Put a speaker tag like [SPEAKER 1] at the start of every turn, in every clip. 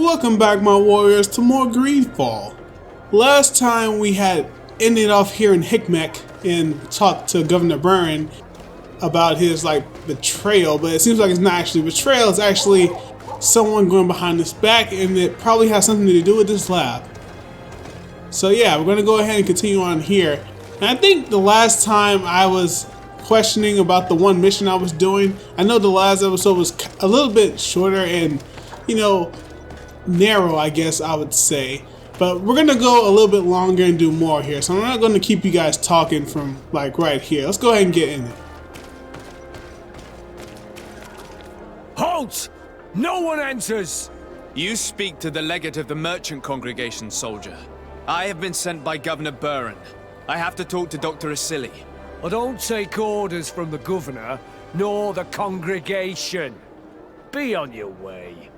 [SPEAKER 1] Welcome back, my warriors, to more GreedFall. Last time we had ended off here in Hickmek and talked to Governor Byrne about his betrayal, but it seems like it's not actually betrayal, it's actually someone going behind his back, and it probably has something to do with this lab. So yeah, we're gonna go ahead and continue on here. And I think the last time I was questioning about the one mission I was doing, I know the last episode was a little bit shorter and, you know, narrow, I guess I would say, but we're gonna go a little bit longer and do more here, so I'm not gonna keep you guys talking from right here. Let's go ahead and get in it.
[SPEAKER 2] Halt! No one enters!
[SPEAKER 3] You speak to the legate of the merchant congregation, soldier. I have been sent by Governor Byrne. I have to talk to Doctor Asili.
[SPEAKER 2] I don't take orders from the governor, nor the congregation. Be on your way.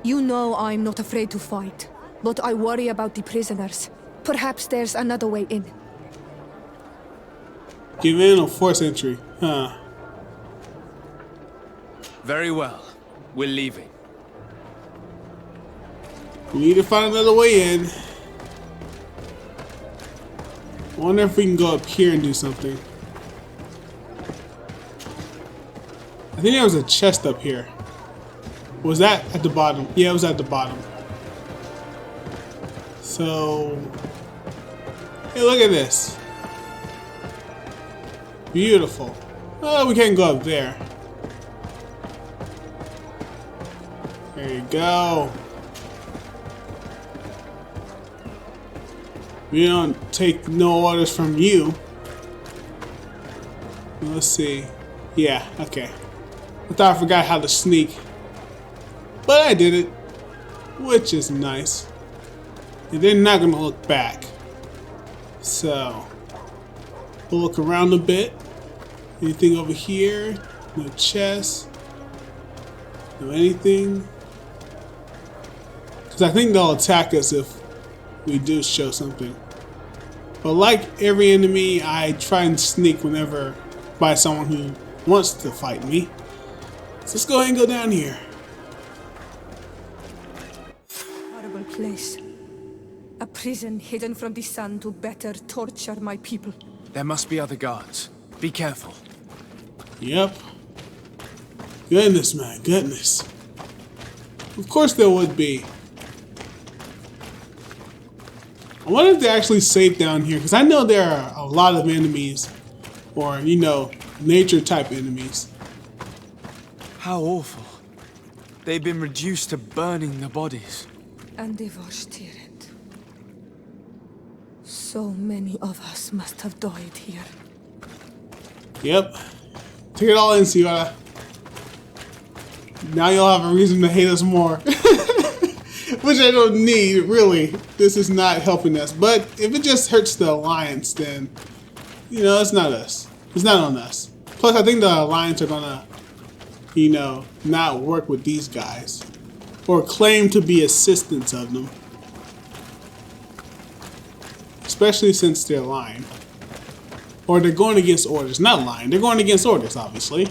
[SPEAKER 4] You know I'm not afraid to fight, but I worry about the prisoners. Perhaps there's another way in.
[SPEAKER 1] Give in or force entry, huh?
[SPEAKER 3] Very well. We're leaving.
[SPEAKER 1] We need to find another way in. I wonder if we can go up here and do something. I think there was a chest up here. Was that at the bottom? Yeah, it was at the bottom. So, hey, look at this. Beautiful. Oh, we can't go up there. There you go. We don't take no orders from you. Let's see. Yeah, okay. I thought I forgot how to sneak. But I did it, which is nice. And they're not gonna look back. So, we'll look around a bit. Anything over here? No chest. No anything. Because I think they'll attack us if we do show something. But like every enemy, I try and sneak whenever by someone who wants to fight me. So let's go ahead and go down here.
[SPEAKER 4] Place. A prison hidden from the sun to better torture my people.
[SPEAKER 3] There must be other guards. Be careful.
[SPEAKER 1] Yep. Goodness, man, goodness. Of course there would be. I wonder if they're actually safe down here, because I know there are a lot of enemies, or, you know, nature type enemies.
[SPEAKER 3] How awful. They've been reduced to burning the bodies.
[SPEAKER 4] And devastated. So many of us must have died here.
[SPEAKER 1] Yep. Take it all in, Sierra. Now you'll have a reason to hate us more. Which I don't need, really. This is not helping us. But if it just hurts the Alliance, then, you know, it's not us. It's not on us. Plus, I think the Alliance are gonna, you know, not work with these guys. Or claim to be assistants of them. Especially since they're lying. Or they're going against orders. Not lying, they're going against orders, obviously.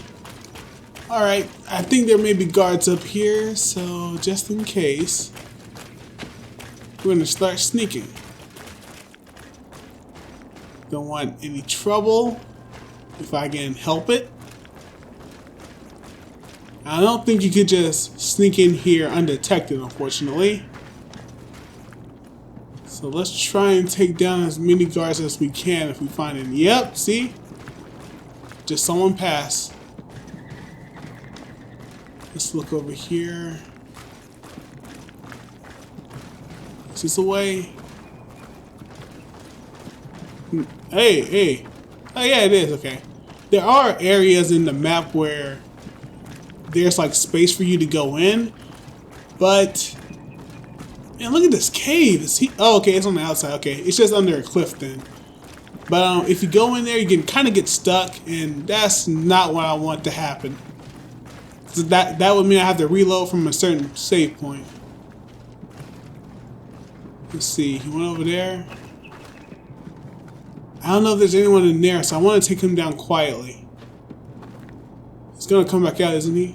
[SPEAKER 1] Alright, I think there may be guards up here, so just in case, we're going to start sneaking. Don't want any trouble, if I can help it. I don't think you could just sneak in here undetected, unfortunately. So let's try and take down as many guards as we can if we find any. Yep, see? Just someone passed. Let's look over here. Is this a way? Hey, hey. Oh yeah, it is, okay. There are areas in the map where there's like space for you to go in, but man, look at this cave. Oh, okay, it's on the outside. Okay, it's just under a cliff then. But if you go in there, you can kind of get stuck, and that's not what I want to happen. So that would mean I have to reload from a certain save point. Let's see. He went over there. I don't know if there's anyone in there, so I want to take him down quietly. He's gonna come back out, isn't he?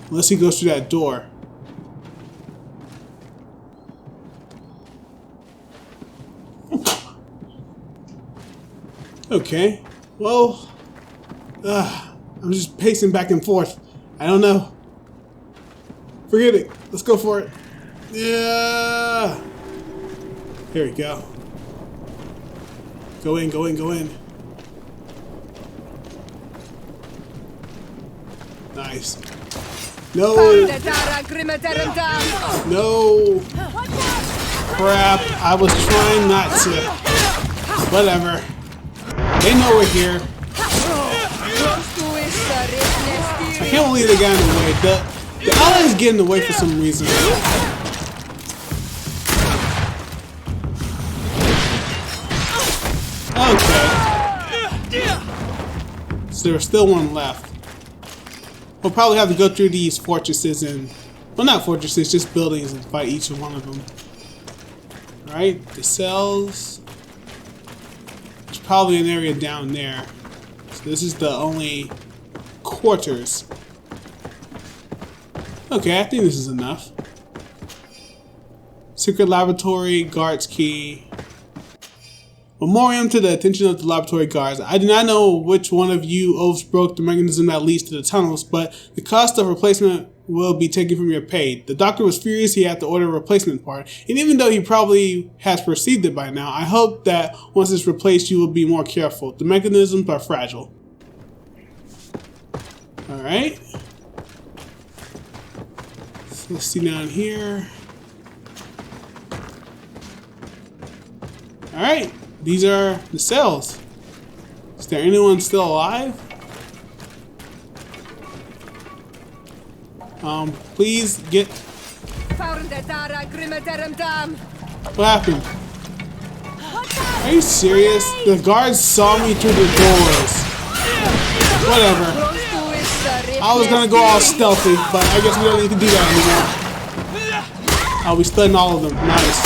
[SPEAKER 1] Unless he goes through that door. Okay. Well, I'm just pacing back and forth. I don't know. Forget it. Let's go for it. Yeah. Here we go. Go in, go in, go in. Nice. No. No. Crap. I was trying not to. Whatever. They know we're here. I can't believe they got in the way. The allies get in the way for some reason. Okay. So there's still one left. We'll probably have to go through these fortresses and, well, not fortresses, just buildings and fight each one of them. Alright, the cells. There's probably an area down there. So this is the only quarters. Okay, I think this is enough. Secret laboratory, guard's key. Memoriam to the attention of the laboratory guards. I do not know which one of you oafs broke the mechanism that leads to the tunnels, but the cost of replacement will be taken from your pay. The doctor was furious he had to order a replacement part, and even though he probably has perceived it by now, I hope that once it's replaced you will be more careful. The mechanisms are fragile. Alright. So let's see down here. Alright. These are the cells. Is there anyone still alive? Please get... What happened? Are you serious? The guards saw me through the doors. Whatever. I was gonna go all stealthy, but I guess we don't need to do that anymore. Oh, we stunned all of them. Nice.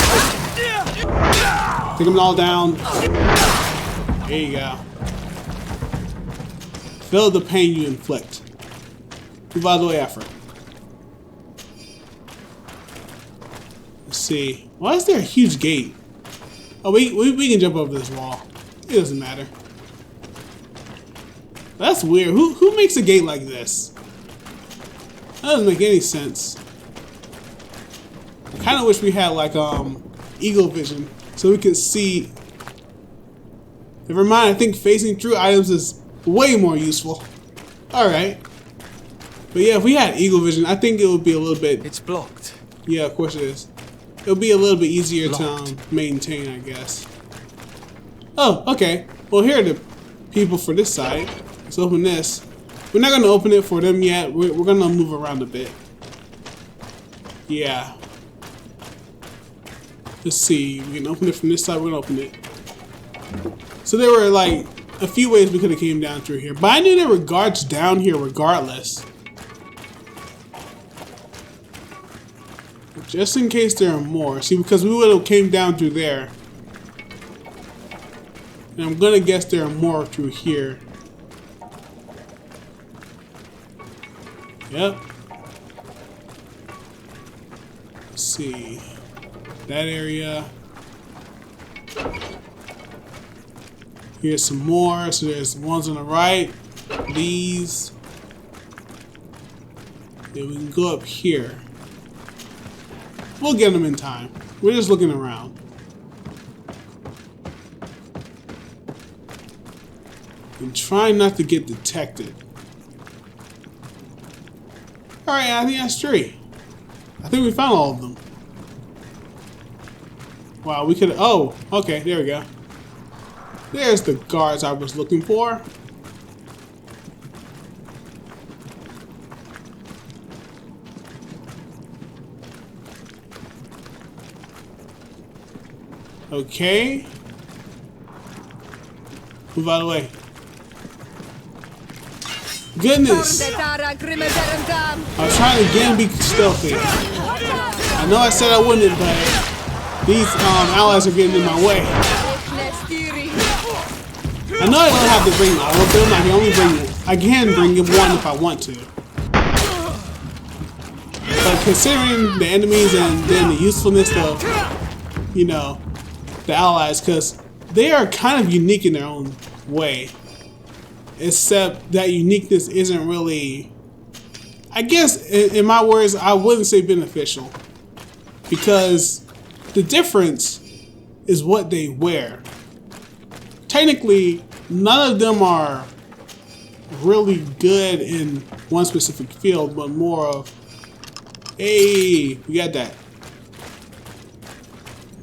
[SPEAKER 1] Take them all down. There you go. Feel the pain you inflict. Move out of the way, effort. Let's see. Why is there a huge gate? Oh, we can jump over this wall. It doesn't matter. That's weird. Who makes a gate like this? That doesn't make any sense. I kind of wish we had like eagle vision so we could see. Never mind. I think facing through items is way more useful. All right. But yeah, if we had eagle vision, I think it would be a little bit.
[SPEAKER 3] It's blocked.
[SPEAKER 1] Yeah, of course it is. It'll be a little bit easier to maintain, I guess. Oh, okay. Well, here are the people for this side. Let's open this. We're not going to open it for them yet. We're going to move around a bit. Yeah. Let's see. We can open it from this side. We're going to open it. So there were like a few ways we could have came down through here. But I knew there were guards down here regardless. Just in case there are more. See, because we would have came down through there. And I'm gonna guess there are more through here. Yep. Let's see. That area. Here's some more. So there's ones on the right. These. Then we can go up here. We'll get them in time. We're just looking around. And trying not to get detected. Alright, I think that's 3. I think we found all of them. Wow, we could. Oh, okay, there we go. There's the guards I was looking for. Okay. Move out of the way. Goodness. I was trying to again be stealthy. I know I said I wouldn't, but these allies are getting in my way. I know I don't have to bring all of them. I can bring one if I want to. But considering the enemies and then the usefulness of, you know, the allies, because they are kind of unique in their own way. Except that uniqueness isn't really, I guess in my words, I wouldn't say beneficial. Because the difference is what they wear. Technically, none of them are really good in one specific field, but more of, hey, we got that.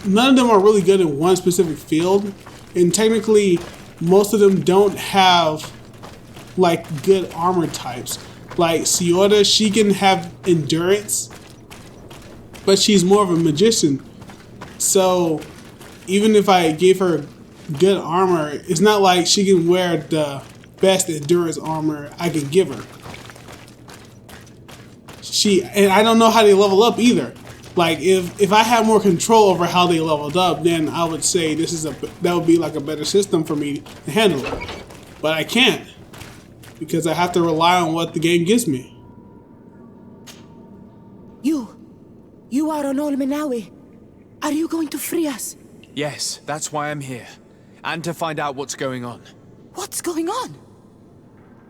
[SPEAKER 1] None of them are really good in one specific field, and technically, most of them don't have like good armor types. Like Ciota, she can have endurance, but she's more of a magician. So even if I gave her good armor, it's not like she can wear the best endurance armor I can give her. And I don't know how they level up either. Like if I had more control over how they leveled up, then I would say that would be like a better system for me to handle. But I can't, because I have to rely on what the game gives me.
[SPEAKER 5] You are on Olmenawi. Are you going to free us?
[SPEAKER 3] Yes, that's why I'm here. And to find out what's going on.
[SPEAKER 5] What's going on?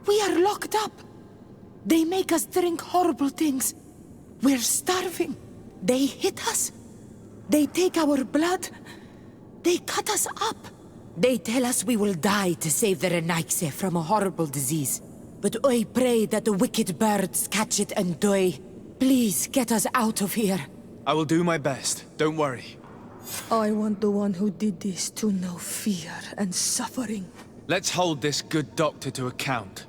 [SPEAKER 5] We are locked up. They make us drink horrible things. We're starving. They hit us. They take our blood. They cut us up. They tell us we will die to save the Renaigse from a horrible disease. But I pray that the wicked birds catch it and die. Please get us out of here.
[SPEAKER 3] I will do my best. Don't worry.
[SPEAKER 4] I want the one who did this to know fear and suffering.
[SPEAKER 3] Let's hold this good doctor to account.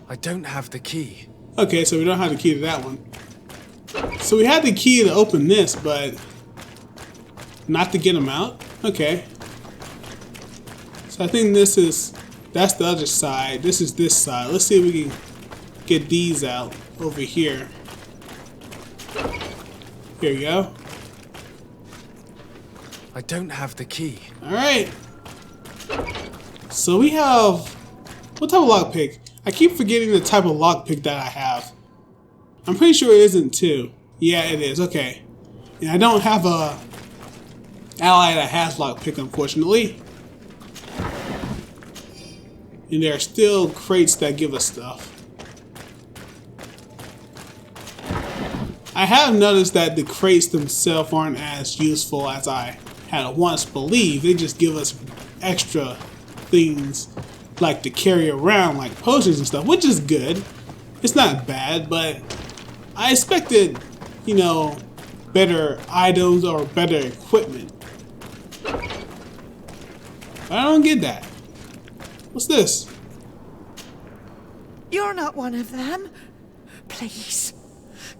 [SPEAKER 3] I don't have the key.
[SPEAKER 1] Okay, so we don't have the key to that one. So we had the key to open this, but not to get him out? Okay. So I think that's the other side. This is this side. Let's see if we can get these out over here. Here we go.
[SPEAKER 3] I don't have the key.
[SPEAKER 1] Alright. So we have... what type of lockpick? I keep forgetting the type of lockpick that I have. I'm pretty sure it isn't too. Yeah, it is. Okay. And I don't have a ally that has lockpick, unfortunately. And there are still crates that give us stuff. I have noticed that the crates themselves aren't as useful as I had once believed. They just give us extra things like to carry around, like potions and stuff, which is good. It's not bad, but I expected, you know, better items or better equipment. But I don't get that. What's this?
[SPEAKER 5] You're not one of them. Please,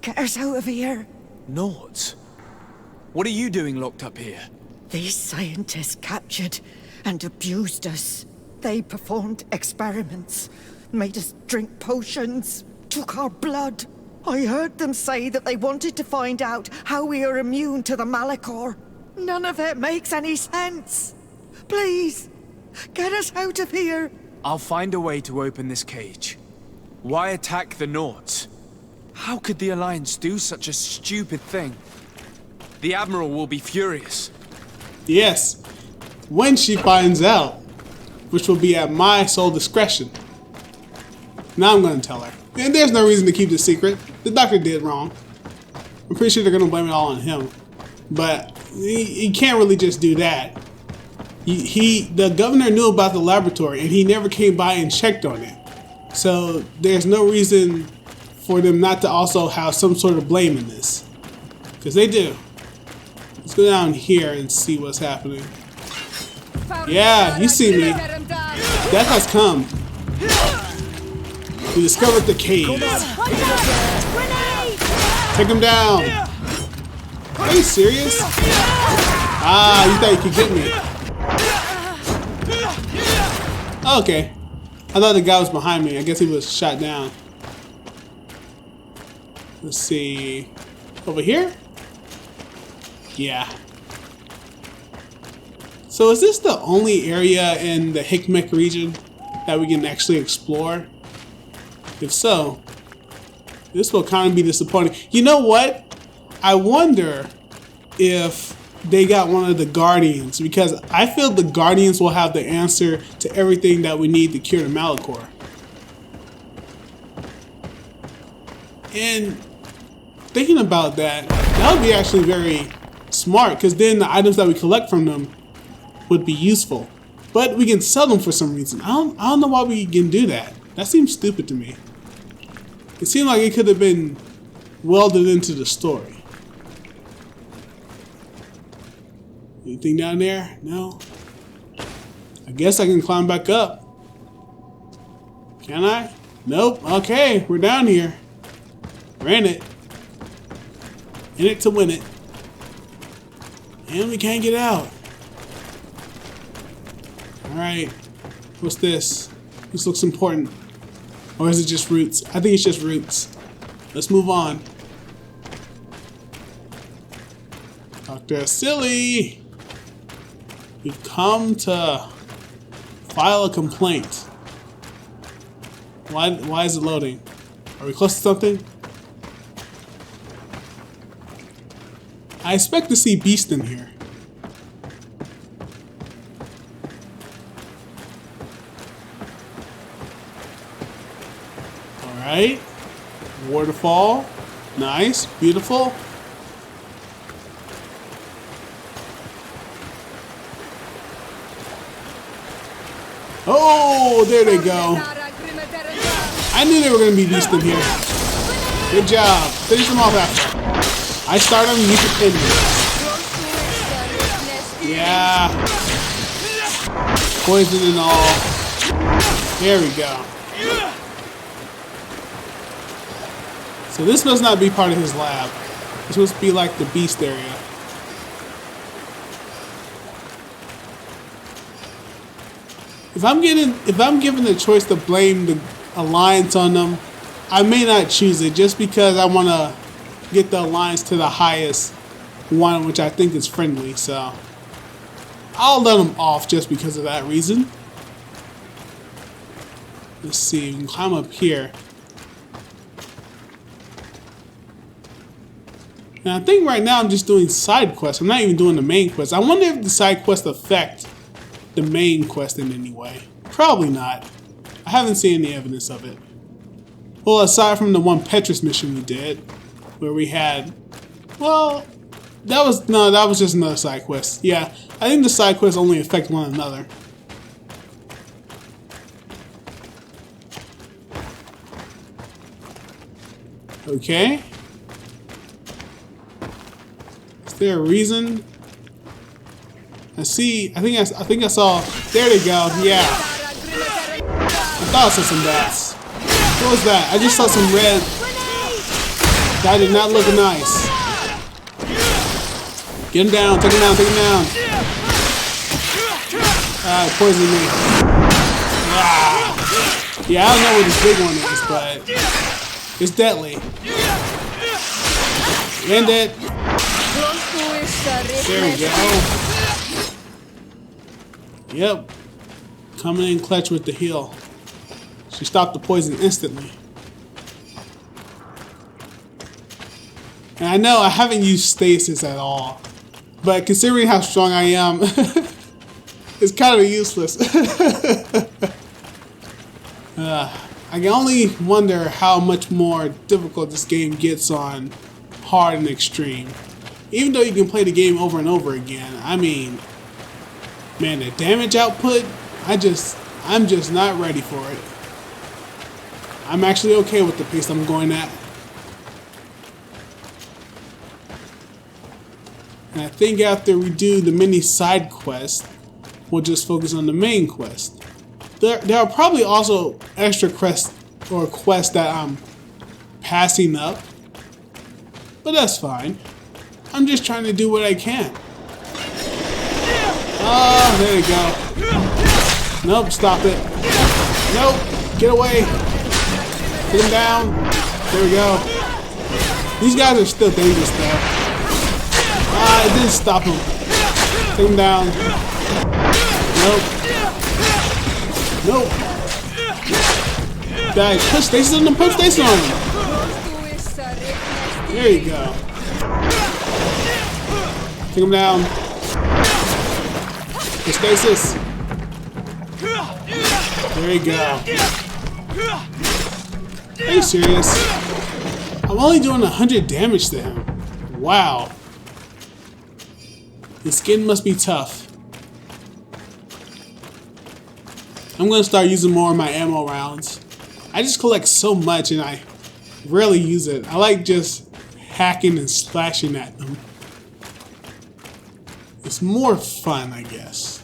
[SPEAKER 5] get us out of here.
[SPEAKER 3] Noughts? What are you doing locked up here?
[SPEAKER 5] These scientists captured and abused us. They performed experiments, made us drink potions, took our blood. I heard them say that they wanted to find out how we are immune to the Malichor. None of it makes any sense. Please, get us out of here.
[SPEAKER 3] I'll find a way to open this cage. Why attack the Noughts? How could the Alliance do such a stupid thing? The Admiral will be furious.
[SPEAKER 1] Yes, when she finds out, which will be at my sole discretion. Now I'm going to tell her. And there's no reason to keep this secret. The doctor did wrong. I'm pretty sure they're going to blame it all on him. But he can't really just do that. The governor knew about the laboratory and he never came by and checked on it. So there's no reason for them not to also have some sort of blame in this. Because they do. Let's go down here and see what's happening. Yeah, you see me. Death has come. We discovered the cave. Take him down. Are you serious? Ah, you thought you could get me. Okay. I thought the guy was behind me. I guess he was shot down. Let's see. Over here? Yeah. So is this the only area in the Hikmek region that we can actually explore? If so, this will kind of be disappointing. You know what? I wonder if they got one of the Guardians, because I feel the Guardians will have the answer to everything that we need to cure the Malichor. And thinking about that, that would be actually very smart, because then the items that we collect from them would be useful. But we can sell them for some reason. I don't know why we can do that. That seems stupid to me. It seemed like it could have been welded into the story. Anything down there? No? I guess I can climb back up. Can I? Nope. Okay, we're down here. We're in it. In it to win it. And we can't get out. Alright. What's this? This looks important. Or is it just roots? I think it's just roots. Let's move on. Doctor Asili! We've come to file a complaint. Why is it loading? Are we close to something? I expect to see Beast in here. Alright. Waterfall. Nice. Beautiful. Oh, there they go. I knew they were going to be Beast in here. Good job. Finish them off after. I start them, you can end them. Yeah. Poison and all. There we go. So this must not be part of his lab. This must be like the Beast area. If I'm given the choice to blame the Alliance on them, I may not choose it just because I want to get the Alliance to the highest one, which I think is friendly, so I'll let them off just because of that reason. Let's see, we can climb up here. And I think right now I'm just doing side quests. I'm not even doing the main quest. I wonder if the side quests affect the main quest in any way. Probably not. I haven't seen any evidence of it. Well, aside from the one Petrus mission we did, where we had, well, that was just another side quest. Yeah, I think the side quests only affect one another. Okay. Is there a reason? I see. I think I saw. There they go. Yeah. I thought I saw some bats. What was that? I just saw some red. That did not look nice. Get him down. Take him down. Take him down. Poisoned me. Ah. Yeah, I don't know what this big one is, but it's deadly. End it. There we go. Yep. Coming in clutch with the heal. She stopped the poison instantly. And I know I haven't used stasis at all, but considering how strong I am, it's kind of useless. I can only wonder how much more difficult this game gets on hard and extreme. Even though you can play the game over and over again, I mean, man, the damage output, I'm just not ready for it. I'm actually okay with the pace I'm going at. And I think after we do the mini side quest, we'll just focus on the main quest. There are probably also extra quests or quests that I'm passing up, but that's fine. I'm just trying to do what I can. Oh, there you go. Nope, stop it. Nope, get away. Put him down. There we go. These guys are still dangerous though. It didn't stop him. Take him down. Nope. Nope. Guys, push stasis on him. Push stasis on him. There you go. Take him down. The stasis. There you go. Are you serious? I'm only doing 100 damage to him. Wow. His skin must be tough. I'm gonna start using more of my ammo rounds. I just collect so much and I rarely use it. I like just hacking and slashing at them. It's more fun, I guess.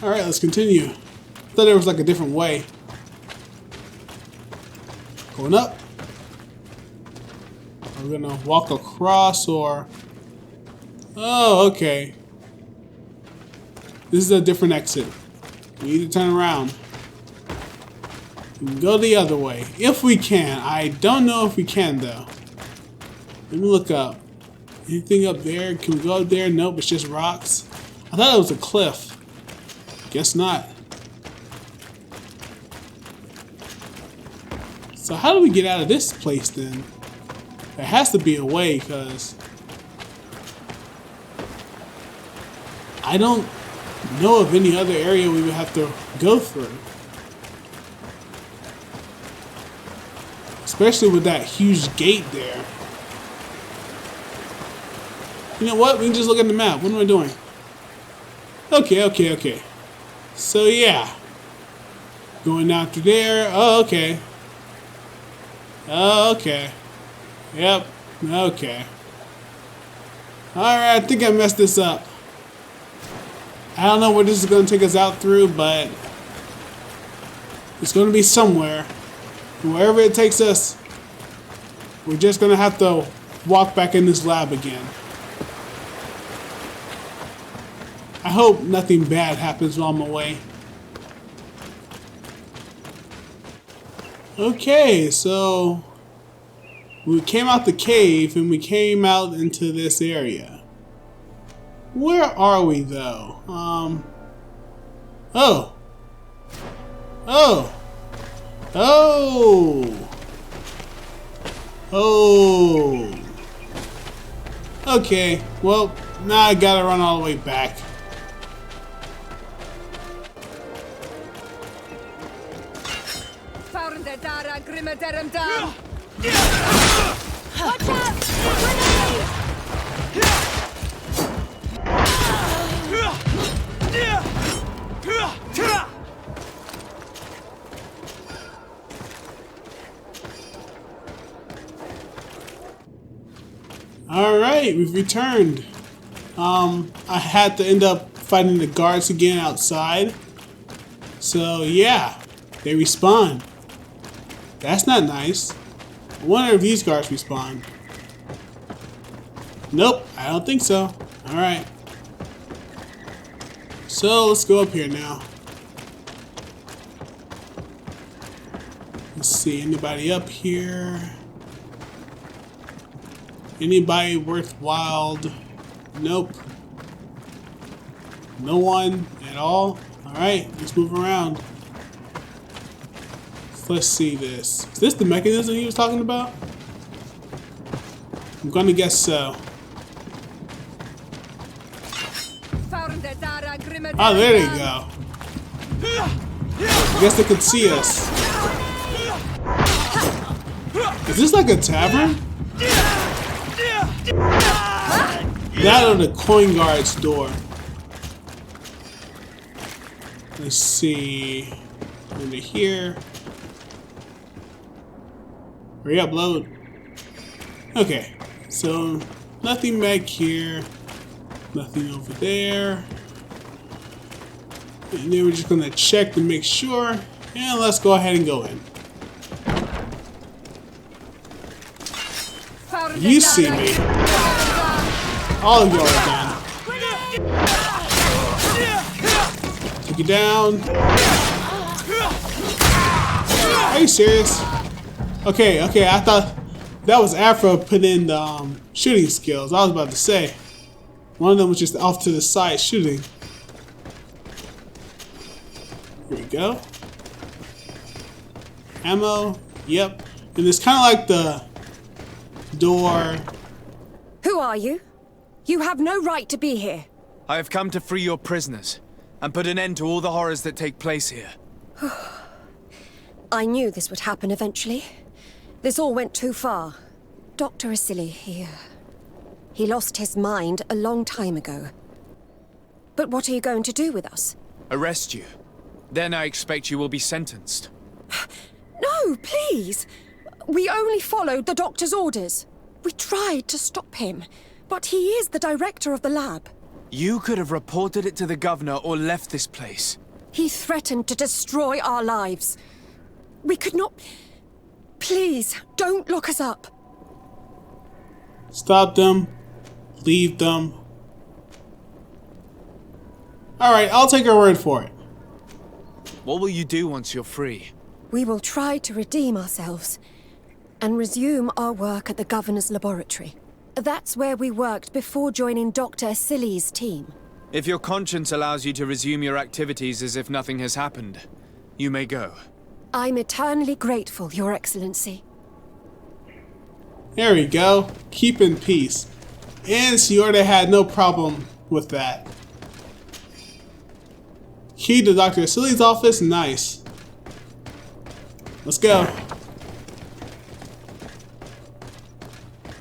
[SPEAKER 1] Alright, let's continue. I thought there was like a different way. Going up. We're gonna walk across or... Oh, okay. This is a different exit. We need to turn around. We can go the other way. If we can. I don't know if we can though. Let me look up. Anything up there? Can we go up there? Nope, it's just rocks. I thought it was a cliff. Guess not. So how do we get out of this place then? There has to be a way, because I don't know of any other area we would have to go through. Especially with that huge gate there. You know what? We can just look at the map. What am I doing? Okay. So yeah. Going out through there. Oh, okay. Oh, okay. Yep. Okay. Alright, I think I messed this up. I don't know where this is going to take us out through, but it's going to be somewhere. Wherever it takes us, we're just going to have to walk back in this lab again. I hope nothing bad happens while I'm away. Okay, so we came out the cave and we came out into this area. Where are we though? Okay, well, now I gotta run all the way back.
[SPEAKER 4] Watch out!
[SPEAKER 1] Alright, we've returned. I had to end up fighting the guards again outside. So yeah, they respawn. That's not nice. I wonder if these guards respawn. Nope, I don't think so. Alright. So let's go up here now. Let's see, anybody up here? Anybody worthwhile? Nope. No one at all? Alright, let's move around. Let's see this. Is this the mechanism he was talking about? I'm gonna guess so. Oh, there they go. I guess they could see us. Is this like a tavern? That or the coin guard's door. Let's see. Over here. Hurry up, load. Okay, so nothing back here. Nothing over there. And then we're just gonna check to make sure. And let's go ahead and go in. You see me. All of you are done. Take it down. Are you serious? Okay, I thought that was Afro put in the shooting skills. I was about to say. One of them was just off to the side shooting. Here we go. Ammo. Yep. And it's kind of like the door
[SPEAKER 6] Who are you? You have no right to be here.
[SPEAKER 3] I have come to free your prisoners, and put an end to all the horrors that take place here.
[SPEAKER 6] I knew this would happen eventually. This all went too far. Doctor Asili, he lost his mind a long time ago. But what are you going to do with us?
[SPEAKER 3] Arrest you. Then I expect you will be sentenced.
[SPEAKER 6] No, please! We only followed the doctor's orders. We tried to stop him, but he is the director of the lab.
[SPEAKER 3] You could have reported it to the governor or left this place.
[SPEAKER 6] He threatened to destroy our lives. We could not... Please, don't lock us up.
[SPEAKER 1] Stop them. Leave them. Alright, I'll take her word for it.
[SPEAKER 3] What will you do once you're free?
[SPEAKER 6] We will try to redeem ourselves and resume our work at the governor's laboratory. That's where we worked before joining Doctor Asili's team.
[SPEAKER 3] If your conscience allows you to resume your activities as if nothing has happened, you may go.
[SPEAKER 6] I'm eternally grateful, Your Excellency.
[SPEAKER 1] There we go. Keep in peace. And Siorda had no problem with that. Key to Dr. Asili's office? Nice. Let's go.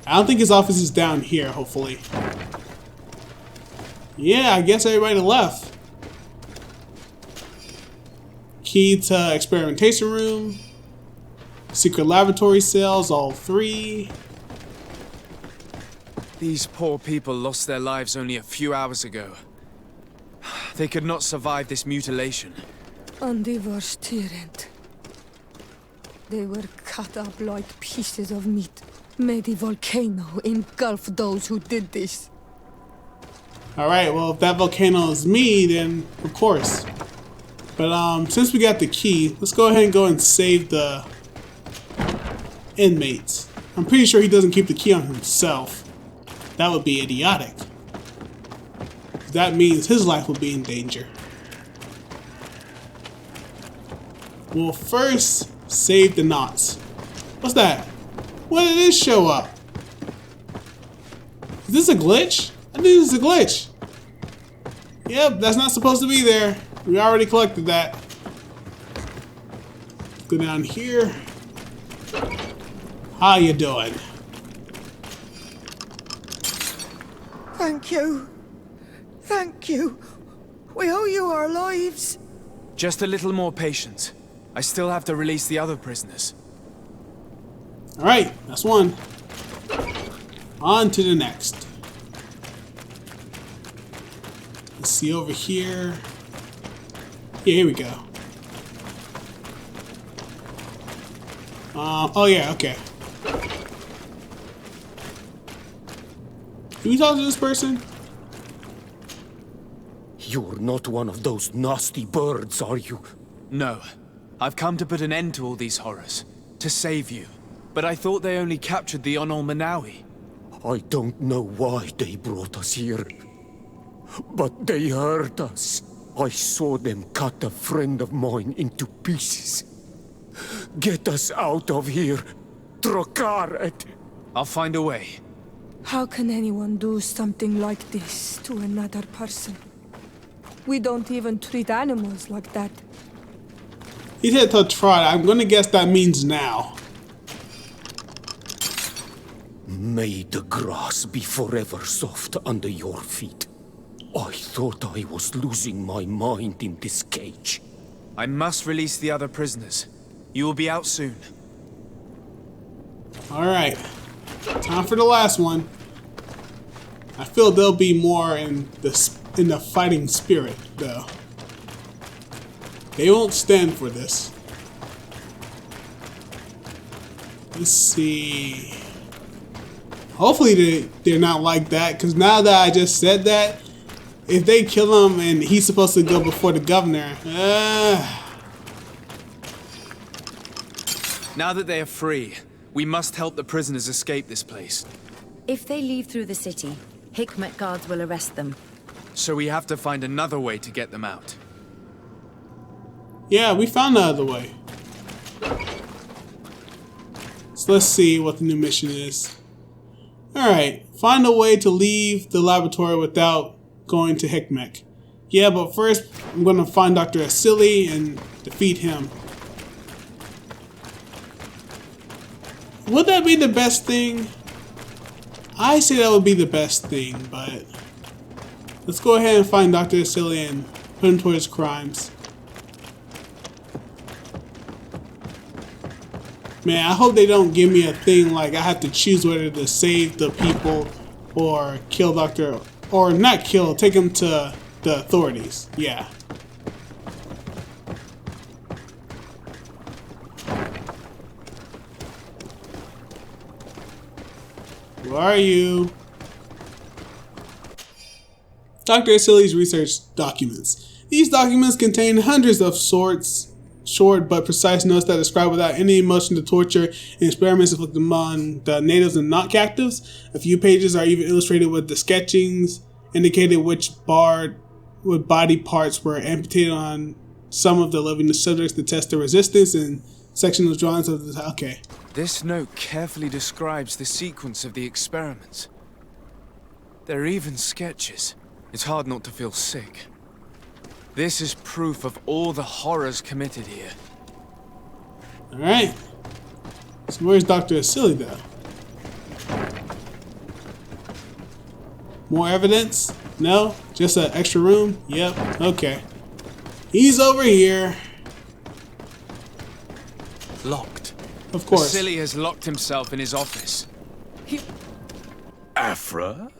[SPEAKER 1] I don't think his office is down here, hopefully. Yeah, I guess everybody left. Key to experimentation room. Secret laboratory cells, all 3.
[SPEAKER 3] These poor people lost their lives only a few hours ago. They could not survive this mutilation.
[SPEAKER 4] And they were tyrant. They were cut up like pieces of meat. May the volcano engulf those who did this.
[SPEAKER 1] Alright, well if that volcano is me, then of course. But since we got the key, let's go ahead and save the inmates. I'm pretty sure he doesn't keep the key on himself. That would be idiotic. That means his life will be in danger. We'll first save the knots. What's that? When did this show up? Is this a glitch? I think this is a glitch. Yep, that's not supposed to be there. We already collected that. Go down here. How you doing?
[SPEAKER 5] Thank you. Thank you. We owe you our lives.
[SPEAKER 3] Just a little more patience. I still have to release the other prisoners.
[SPEAKER 1] Alright, that's one. On to the next. Let's see over here. Yeah, here we go. Oh yeah, okay. Can we talk to this person?
[SPEAKER 7] You're not one of those nasty birds, are you?
[SPEAKER 3] No. I've come to put an end to all these horrors. To save you. But I thought they only captured the Onol Manawi.
[SPEAKER 7] I don't know why they brought us here. But they hurt us. I saw them cut a friend of mine into pieces. Get us out of here. Trokaret.
[SPEAKER 3] I'll find a way.
[SPEAKER 4] How can anyone do something like this to another person? We don't even treat animals like that.
[SPEAKER 1] He said to try. I'm gonna guess that means now.
[SPEAKER 7] May the grass be forever soft under your feet. I thought I was losing my mind in this cage.
[SPEAKER 3] I must release the other prisoners. You will be out soon.
[SPEAKER 1] Alright. Time for the last one. I feel they'll be more in the fighting spirit, though. They won't stand for this. Let's see. Hopefully they're not like that, because now that I just said that, if they kill him and he's supposed to go before the governor,
[SPEAKER 3] Now that they are free, we must help the prisoners escape this place.
[SPEAKER 8] If they leave through the city, Hikmet guards will arrest them.
[SPEAKER 3] So we have to find another way to get them out.
[SPEAKER 1] yeah, we found the other way. So let's see what the new mission is. Alright, find a way to leave the laboratory without going to Hikmek. Yeah, but first I'm gonna find Doctor Asili and defeat him. Would that be the best thing? I say that would be the best thing, but let's go ahead and find Doctor Asili and put him towards crimes. Man, I hope they don't give me a thing like I have to choose whether to save the people or kill Dr. or not kill, take him to the authorities. Yeah. Who are you? Dr. Asili's research documents. These documents contain hundreds of short but precise notes that describe without any emotion the torture and experiments inflicted among the natives and not captives. A few pages are even illustrated with the sketchings indicating which body parts were amputated on some of the living subjects to test their resistance, and sectional drawings of the... Okay.
[SPEAKER 3] This note carefully describes the sequence of the experiments. There are even sketches. It's hard not to feel sick. This is proof of all the horrors committed here.
[SPEAKER 1] Alright. So where's Dr. Asili though? More evidence? No? Just an extra room? Yep. Okay. He's over here.
[SPEAKER 3] Locked.
[SPEAKER 1] Of course.
[SPEAKER 3] Asili has locked himself in his office.
[SPEAKER 9] Afra?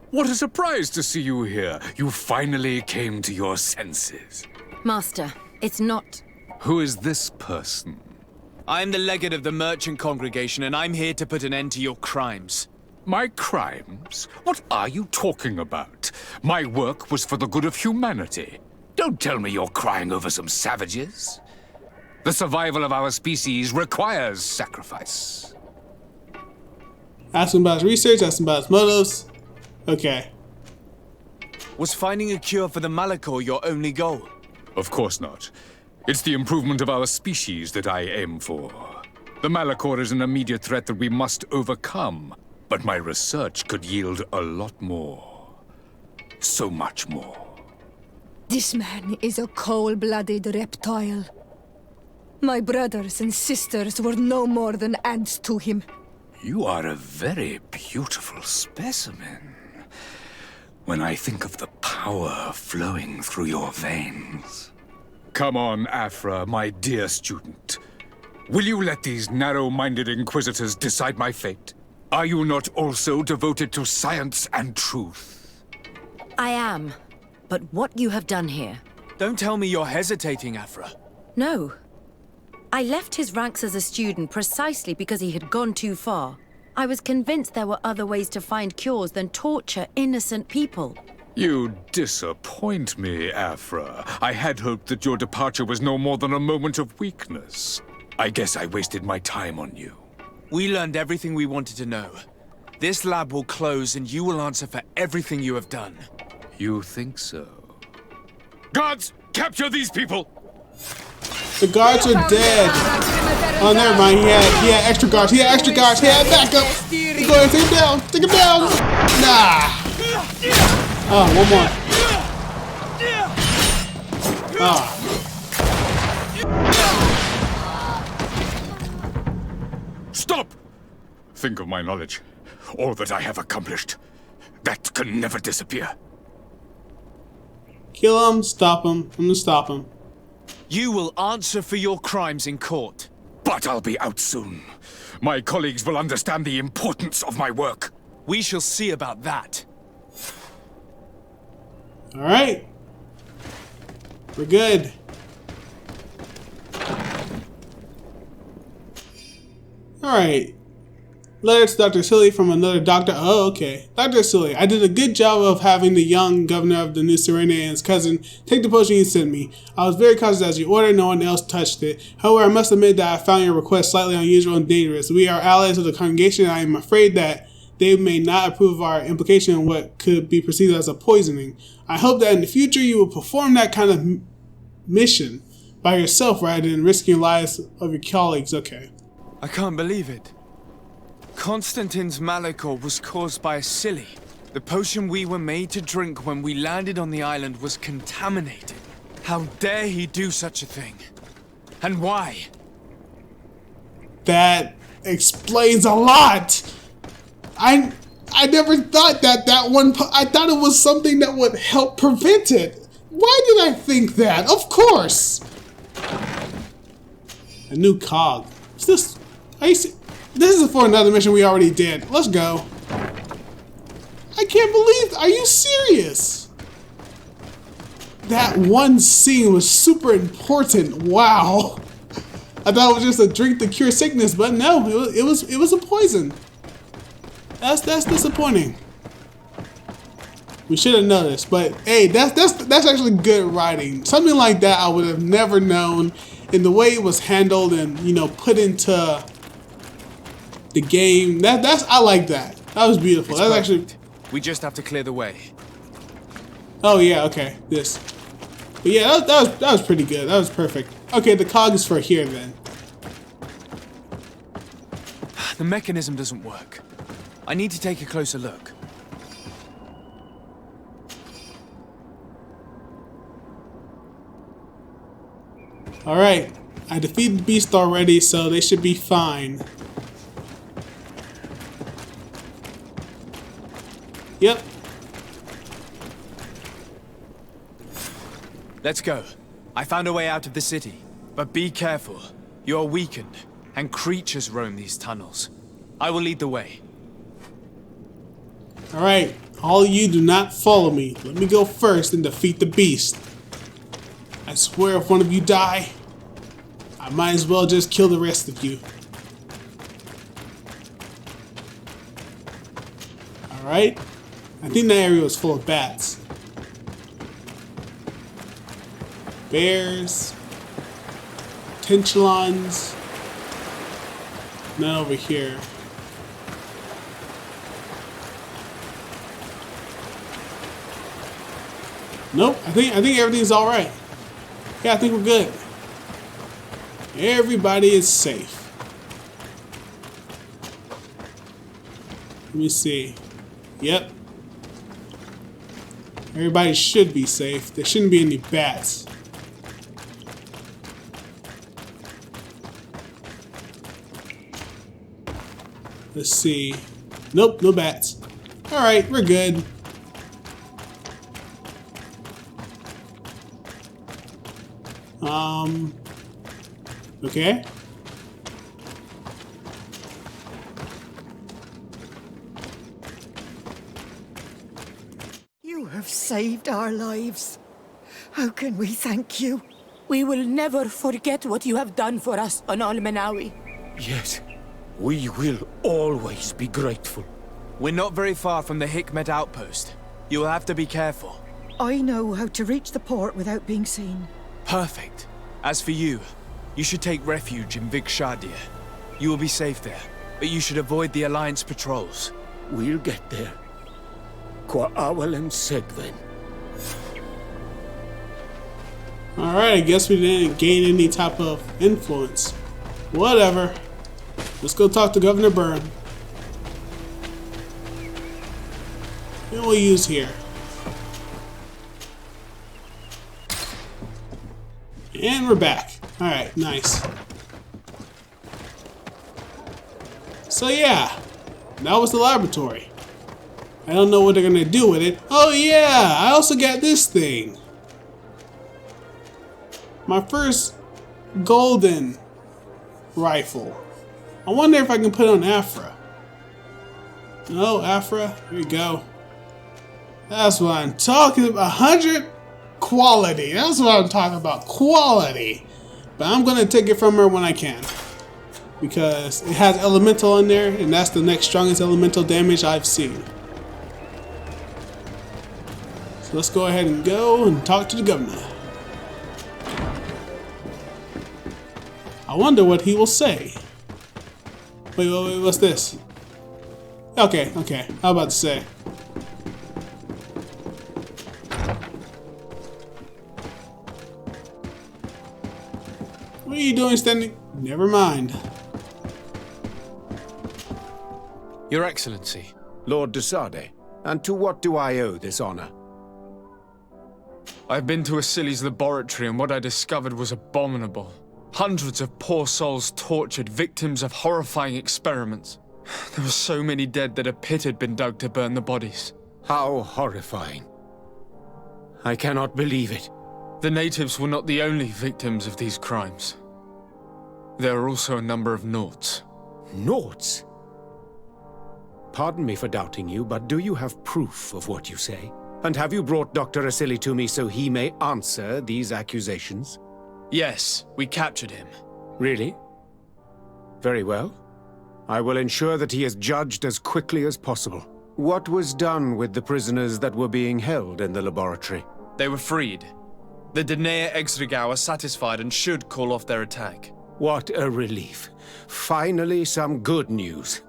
[SPEAKER 9] What a surprise to see you here. You finally came to your senses.
[SPEAKER 8] Master, it's not...
[SPEAKER 9] Who is this person?
[SPEAKER 3] I'm the legate of the merchant congregation, and I'm here to put an end to your crimes.
[SPEAKER 9] My crimes? What are you talking about? My work was for the good of humanity. Don't tell me you're crying over some savages. The survival of our species requires sacrifice.
[SPEAKER 1] Ask him about his research, ask him about his motives. Okay.
[SPEAKER 3] Was finding a cure for the Malichor your only goal?
[SPEAKER 9] Of course not. It's the improvement of our species that I aim for. The Malichor is an immediate threat that we must overcome, but my research could yield a lot more. So much more.
[SPEAKER 4] This man is a cold-blooded reptile. My brothers and sisters were no more than ants to him.
[SPEAKER 9] You are a very beautiful specimen. When I think of the power flowing through your veins. Come on, Afra, my dear student. Will you let these narrow-minded inquisitors decide my fate? Are you not also devoted to science and truth?
[SPEAKER 8] I am. But what you have done here...
[SPEAKER 3] Don't tell me you're hesitating, Afra.
[SPEAKER 8] No. I left his ranks as a student precisely because he had gone too far. I was convinced there were other ways to find cures than torture innocent people.
[SPEAKER 9] You disappoint me, Afra. I had hoped that your departure was no more than a moment of weakness. I guess I wasted my time on you.
[SPEAKER 3] We learned everything we wanted to know. This lab will close and you will answer for everything you have done.
[SPEAKER 9] You think so? Guards, capture these people!
[SPEAKER 1] The guards are dead. Oh, never mind. He had extra guards. He had extra guards. He had backup. Let's go ahead and take him down. Take him down. Nah. Oh, one more. Ah.
[SPEAKER 9] Stop! Think of my knowledge. All that I have accomplished. That can never disappear.
[SPEAKER 1] Kill him. Stop him. I'm gonna stop him.
[SPEAKER 3] You will answer for your crimes in court.
[SPEAKER 9] But I'll be out soon. My colleagues will understand the importance of my work.
[SPEAKER 3] We shall see about that.
[SPEAKER 1] Alright. We're good. Alright. Letter to Dr. Asili from another doctor. Oh, okay. Dr. Asili, I did a good job of having the young governor of the New Serena and his cousin take the potion you sent me. I was very cautious as you ordered. No one else touched it. However, I must admit that I found your request slightly unusual and dangerous. We are allies of the congregation, and I am afraid that they may not approve of our implication in what could be perceived as a poisoning. I hope that in the future you will perform that kind of mission by yourself rather than risking lives of your colleagues. Okay.
[SPEAKER 3] I can't believe it. Constantine's Malichor was caused by Asili. The potion we were made to drink when we landed on the island was contaminated. How dare he do such a thing? And why?
[SPEAKER 1] That explains a lot. I never thought that one. I thought it was something that would help prevent it. Why did I think that? Of course. A new cog. What's this? This is for another mission we already did. Let's go. I can't believe. Are you serious? That one scene was super important. Wow. I thought it was just a drink to cure sickness, but no, it was a poison. That's disappointing. We should have noticed, but hey, that's actually good writing. Something like that I would have never known, in the way it was handled and, you know, put into the game. I like that. That was beautiful. That's actually.
[SPEAKER 3] We just have to clear the way.
[SPEAKER 1] Oh yeah, okay. This. But yeah, that was pretty good. That was perfect. Okay, the cog is for here then.
[SPEAKER 3] The mechanism doesn't work. I need to take a closer look.
[SPEAKER 1] Alright, I defeated the beast already, so they should be fine. Yep.
[SPEAKER 3] Let's go. I found a way out of the city. But be careful. You are weakened, and creatures roam these tunnels. I will lead the way.
[SPEAKER 1] Alright, all of you do not follow me. Let me go first and defeat the beast. I swear if one of you die, I might as well just kill the rest of you. Alright, I think that area was full of bats. Bears. Tinchelons. None over here. Nope, I think everything's all right. Yeah, I think we're good. Everybody is safe. Let me see. Yep. Everybody should be safe. There shouldn't be any bats. Let's see. Nope, no bats. All right, we're good. Okay.
[SPEAKER 5] You have saved our lives. How can we thank you? We will never forget what you have done for us on Almenawi.
[SPEAKER 7] Yes, we will always be grateful.
[SPEAKER 3] We're not very far from the Hikmet outpost. You will have to be careful.
[SPEAKER 5] I know how to reach the port without being seen.
[SPEAKER 3] Perfect. As for you, you should take refuge in Vigshadir. You will be safe there, but you should avoid the Alliance patrols.
[SPEAKER 7] We'll get there. Qua awalem segven.
[SPEAKER 1] Alright, I guess we didn't gain any type of influence. Whatever. Let's go talk to Governor Byrne. What we'll use here. And we're back. Alright, nice. So yeah, that was the laboratory. I don't know what they're gonna do with it. Oh yeah, I also got this thing. My first golden rifle. I wonder if I can put it on Afra. No, Afra, here we go. That's what I'm talking about. 100 quality. That's what I'm talking about. Quality. But I'm gonna take it from her when I can. Because it has elemental in there, and that's the next strongest elemental damage I've seen. So let's go ahead and go and talk to the governor. I wonder what he will say. Wait, what's this? Okay, I'm about to say. What are you doing standing? Never mind.
[SPEAKER 3] Your Excellency.
[SPEAKER 7] Lord de Sade, and to what do I owe this honor?
[SPEAKER 3] I've been to Asili's laboratory and what I discovered was abominable. Hundreds of poor souls tortured, victims of horrifying experiments. There were so many dead that a pit had been dug to burn the bodies.
[SPEAKER 7] How horrifying. I cannot believe it.
[SPEAKER 3] The natives were not the only victims of these crimes. There are also a number of Naughts.
[SPEAKER 7] Naughts? Pardon me for doubting you, but do you have proof of what you say? And have you brought Dr. Asili to me so he may answer these accusations?
[SPEAKER 3] Yes, we captured him.
[SPEAKER 7] Really? Very well. I will ensure that he is judged as quickly as possible. What was done with the prisoners that were being held in the laboratory?
[SPEAKER 3] They were freed. The Danae Exregau are satisfied and should call off their attack.
[SPEAKER 7] What a relief. Finally, some good news.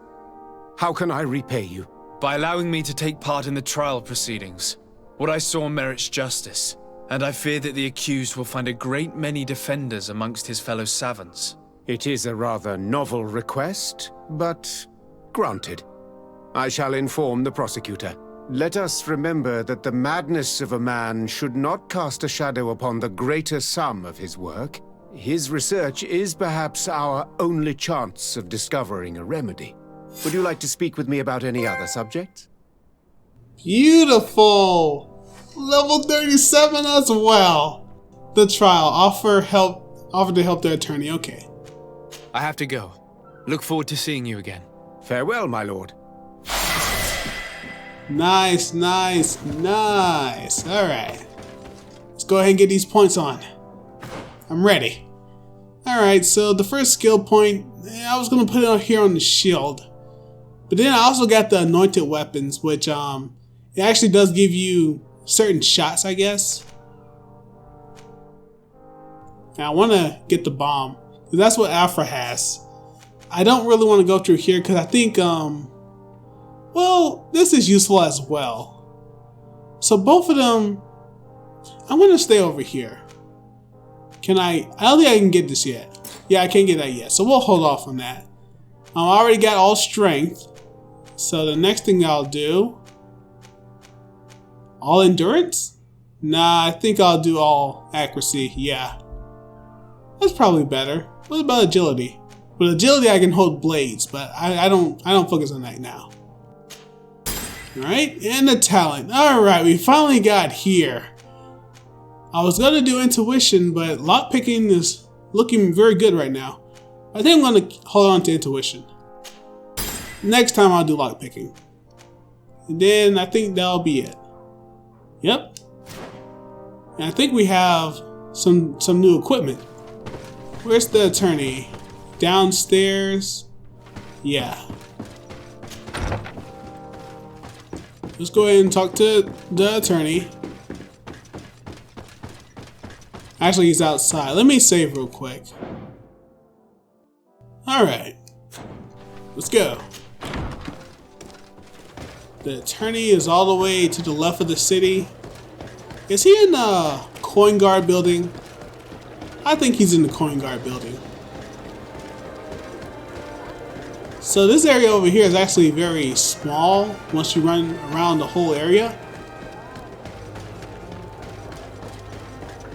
[SPEAKER 7] How can I repay you?
[SPEAKER 3] By allowing me to take part in the trial proceedings. What I saw merits justice, and I fear that the accused will find a great many defenders amongst his fellow savants.
[SPEAKER 7] It is a rather novel request, but granted. I shall inform the prosecutor. Let us remember that the madness of a man should not cast a shadow upon the greater sum of his work. His research is perhaps our only chance of discovering a remedy. Would you like to speak with me about any other subjects?
[SPEAKER 1] Beautiful! Level 37 as well. The trial. Offer to help the attorney. Okay.
[SPEAKER 3] I have to go. Look forward to seeing you again.
[SPEAKER 7] Farewell, my lord.
[SPEAKER 1] Nice, nice, nice. Alright. Let's go ahead and get these points on. I'm ready. Alright, so the first skill point, I was going to put it on here on the shield. But then I also got the anointed weapons, which it actually does give you certain shots, I guess. And I want to get the bomb, because that's what Afra has. I don't really want to go through here, because I think, well, this is useful as well. So both of them, I'm going to stay over here. Can I don't think I can get this yet. Yeah, I can't get that yet, so we'll hold off on that. I already got all strength. So the next thing I'll do, all endurance? Nah, I think I'll do all accuracy. Yeah, that's probably better. What about agility? With agility, I can hold blades, but I don't focus on that now. All right, and the talent. All right, we finally got here. I was gonna do intuition, but lockpicking is looking very good right now. I think I'm gonna hold on to intuition. Next time I'll do lockpicking. And then I think that'll be it. Yep. And I think we have some new equipment. Where's the attorney? Downstairs? Yeah. Let's go ahead and talk to the attorney. Actually, he's outside. Let me save real quick. Alright. Let's go. The attorney is all the way to the left of the city. Is he in the coin guard building? I think he's in the coin guard building. So this area over here is actually very small once you run around the whole area.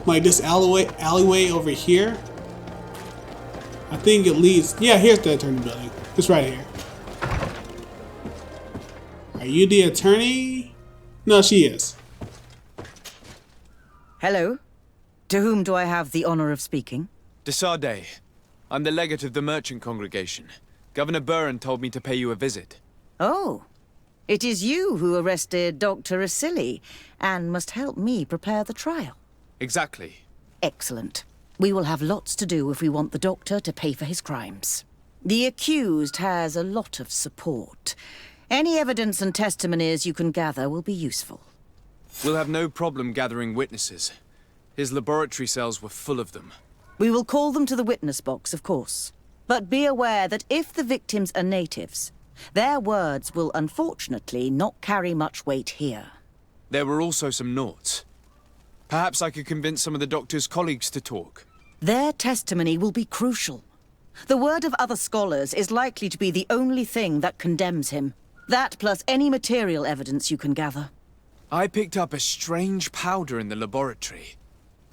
[SPEAKER 1] Like this alleyway over here. I think it leads, yeah, here's the attorney building. It's right here. Are you the attorney? No, she is.
[SPEAKER 10] Hello. To whom do I have the honor of speaking?
[SPEAKER 3] De Sade. I'm the legate of the merchant congregation. Governor Burren told me to pay you a visit.
[SPEAKER 10] Oh. It is you who arrested Doctor Asili and must help me prepare the trial.
[SPEAKER 3] Exactly.
[SPEAKER 10] Excellent. We will have lots to do if we want the doctor to pay for his crimes. The accused has a lot of support. Any evidence and testimonies you can gather will be useful.
[SPEAKER 3] We'll have no problem gathering witnesses. His laboratory cells were full of them.
[SPEAKER 10] We will call them to the witness box, of course. But be aware that if the victims are natives, their words will unfortunately not carry much weight here.
[SPEAKER 3] There were also some Naughts. Perhaps I could convince some of the doctor's colleagues to talk.
[SPEAKER 10] Their testimony will be crucial. The word of other scholars is likely to be the only thing that condemns him. That plus any material evidence you can gather.
[SPEAKER 3] I picked up a strange powder in the laboratory.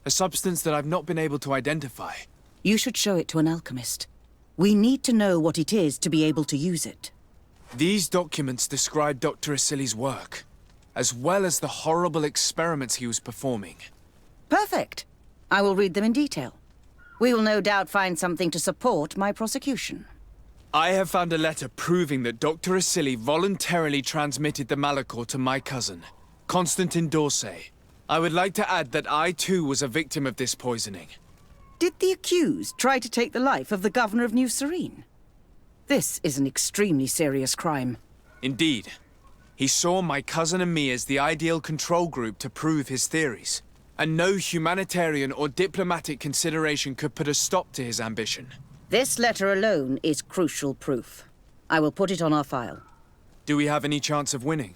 [SPEAKER 3] A substance that I've not been able to identify.
[SPEAKER 10] You should show it to an alchemist. We need to know what it is to be able to use it.
[SPEAKER 3] These documents describe Dr. Asili's work, as well as the horrible experiments he was performing.
[SPEAKER 10] Perfect. I will read them in detail. We will no doubt find something to support my prosecution.
[SPEAKER 3] I have found a letter proving that Dr. Asili voluntarily transmitted the Malichor to my cousin, Constantin d'Orsay. I would like to add that I too was a victim of this poisoning.
[SPEAKER 10] Did the accused try to take the life of the governor of New Serene? This is an extremely serious crime.
[SPEAKER 3] Indeed. He saw my cousin and me as the ideal control group to prove his theories. And no humanitarian or diplomatic consideration could put a stop to his ambition.
[SPEAKER 10] This letter alone is crucial proof. I will put it on our file.
[SPEAKER 3] Do we have any chance of winning?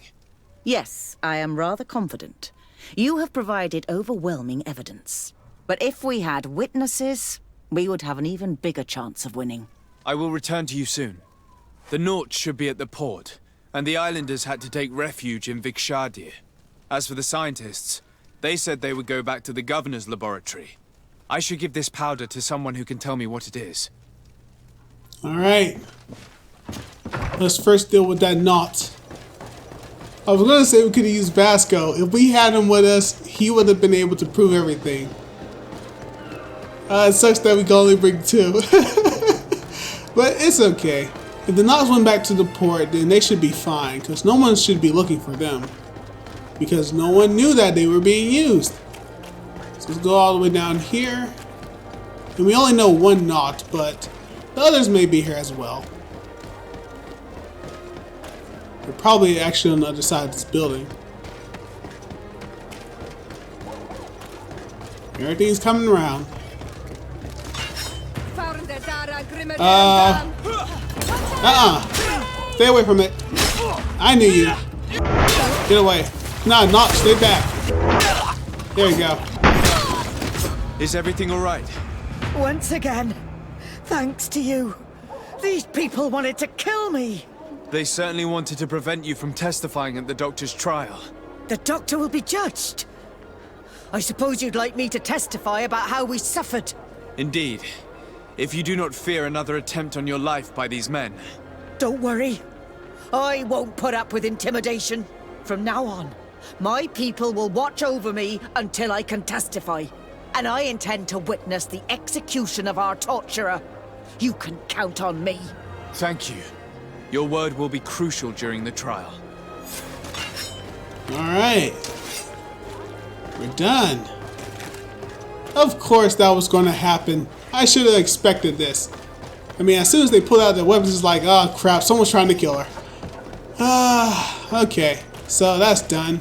[SPEAKER 10] Yes, I am rather confident. You have provided overwhelming evidence. But if we had witnesses, we would have an even bigger chance of winning.
[SPEAKER 3] I will return to you soon. The Nauts should be at the port, and the islanders had to take refuge in Vikshadir. As for the scientists, they said they would go back to the governor's laboratory. I should give this powder to someone who can tell me what it is.
[SPEAKER 1] Alright. Let's first deal with that knot. I was going to say we could have used Vasco. If we had him with us, he would have been able to prove everything. It sucks that we can only bring 2. But it's okay. If the knots went back to the port, then they should be fine. Because no one should be looking for them. Because no one knew that they were being used. So let's go all the way down here. And we only know 1 knot, but the others may be here as well. They're probably actually on the other side of this building. Everything's coming around. Stay away from it. I knew you. Get away. No, not. Stay back. There you go.
[SPEAKER 3] Is everything all right?
[SPEAKER 10] Once again, thanks to you. These people wanted to kill me.
[SPEAKER 3] They certainly wanted to prevent you from testifying at the doctor's trial.
[SPEAKER 10] The doctor will be judged. I suppose you'd like me to testify about how we suffered.
[SPEAKER 3] Indeed. If you do not fear another attempt on your life by these men.
[SPEAKER 10] Don't worry. I won't put up with intimidation. From now on, my people will watch over me until I can testify. And I intend to witness the execution of our torturer. You can count on me.
[SPEAKER 3] Thank you. Your word will be crucial during the trial.
[SPEAKER 1] Alright. We're done. Of course that was going to happen. I should have expected this. I mean, as soon as they pull out their weapons, it's like, oh crap, someone's trying to kill her. Okay. So that's done.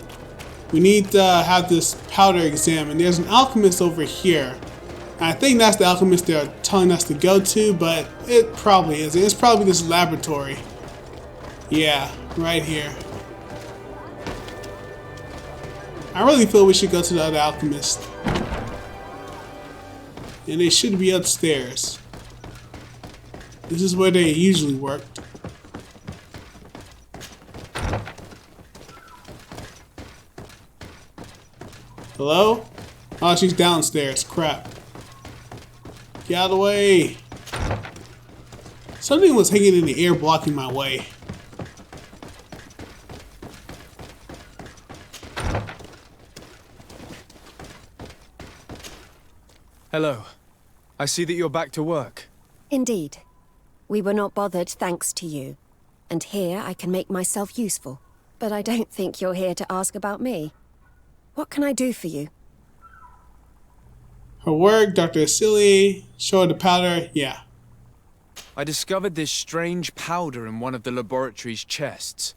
[SPEAKER 1] We need to have this powder examined. There's an alchemist over here. I think that's the alchemist they're telling us to go to, but it probably isn't. It's probably this laboratory. Yeah, right here. I really feel we should go to the other alchemist. And they should be upstairs. This is where they usually worked. Hello? Oh, she's downstairs. Crap. Get out of the way. Something was hanging in the air blocking my way.
[SPEAKER 3] Hello. I see that you're back to work.
[SPEAKER 6] Indeed. We were not bothered thanks to you. And here I can make myself useful. But I don't think you're here to ask about me. What can I do for you?
[SPEAKER 1] Her work, Doctor Asili, show her the powder, yeah.
[SPEAKER 3] I discovered this strange powder in one of the laboratory's chests.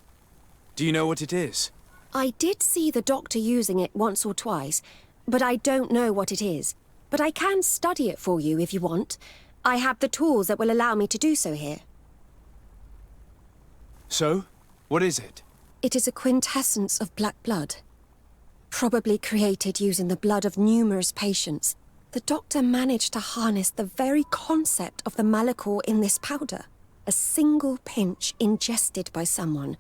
[SPEAKER 3] Do you know what it is?
[SPEAKER 6] I did see the doctor using it once or twice, but I don't know what it is. But I can study it for you if you want. I have the tools that will allow me to do so here.
[SPEAKER 3] So? What is it?
[SPEAKER 6] It is a quintessence of black blood. Probably created using the blood of numerous patients. The doctor managed to harness the very concept of the Malichor in this powder. A single pinch ingested by someone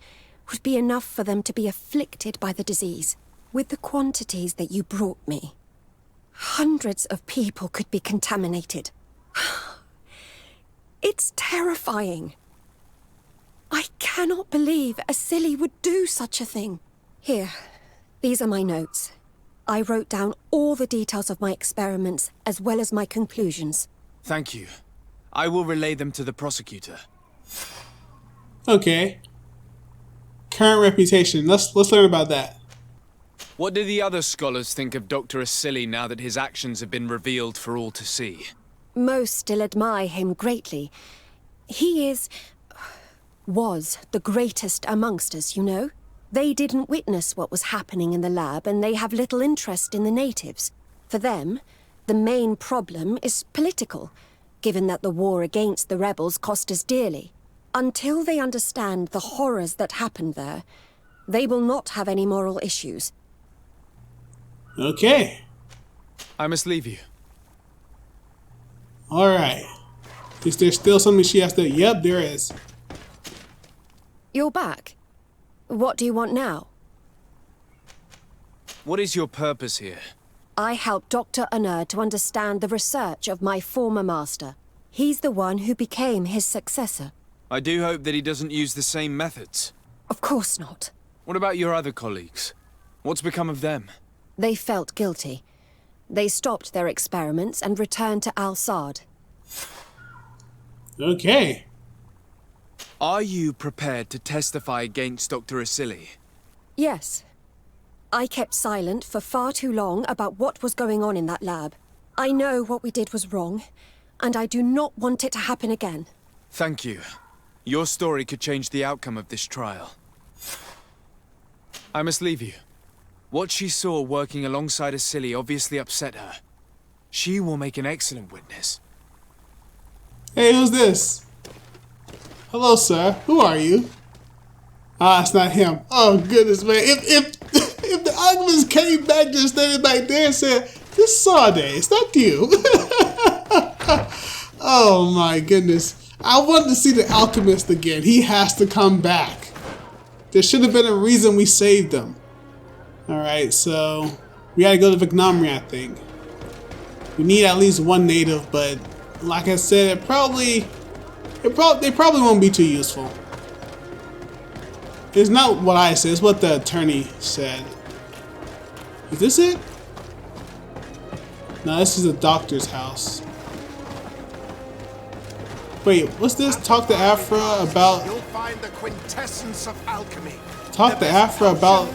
[SPEAKER 6] would be enough for them to be afflicted by the disease. With the quantities that you brought me, hundreds of people could be contaminated. It's terrifying. I cannot believe Asili would do such a thing. Here, these are my notes. I wrote down all the details of my experiments, as well as my conclusions.
[SPEAKER 3] Thank you. I will relay them to the prosecutor.
[SPEAKER 1] Okay. Current reputation. Let's learn about that.
[SPEAKER 3] What do the other scholars think of Dr. Asili now that his actions have been revealed for all to see?
[SPEAKER 6] Most still admire him greatly. He was the greatest amongst us, you know? They didn't witness what was happening in the lab, and they have little interest in the natives. For them, the main problem is political, given that the war against the rebels cost us dearly. Until they understand the horrors that happened there, they will not have any moral issues.
[SPEAKER 1] Okay.
[SPEAKER 3] I must leave you.
[SPEAKER 1] Alright. Is there still something she has to... Yep, there is.
[SPEAKER 6] You're back. What do you want now?
[SPEAKER 3] What is your purpose here?
[SPEAKER 6] I helped Dr. Asili to understand the research of my former master. He's the one who became his successor.
[SPEAKER 3] I do hope that he doesn't use the same methods.
[SPEAKER 6] Of course not.
[SPEAKER 3] What about your other colleagues? What's become of them?
[SPEAKER 6] They felt guilty. They stopped their experiments and returned to Al-Sad.
[SPEAKER 1] Okay.
[SPEAKER 3] Are you prepared to testify against Dr. Asili?
[SPEAKER 6] Yes. I kept silent for far too long about what was going on in that lab. I know what we did was wrong, and I do not want it to happen again.
[SPEAKER 3] Thank you. Your story could change the outcome of this trial. I must leave you. What she saw working alongside Asili obviously upset her. She will make an excellent witness.
[SPEAKER 1] Hey, who's this? Hello, sir. Who are you? Ah, it's not him. Oh, goodness, man. If the Ogmans came back just standing back there and said, "This Sade, it's not you." Oh, my goodness. I want to see the alchemist again. He has to come back. There should have been a reason we saved him. Alright, so we gotta go to Vignamri, I think. We need at least one native, but like I said, they probably won't be too useful. It's not what I said, it's what the attorney said. Is this it? No, this is the doctor's house. Wait, what's this? Talk to Afra about...
[SPEAKER 11] You'll find the quintessence of alchemy.
[SPEAKER 1] Talk to Afra about...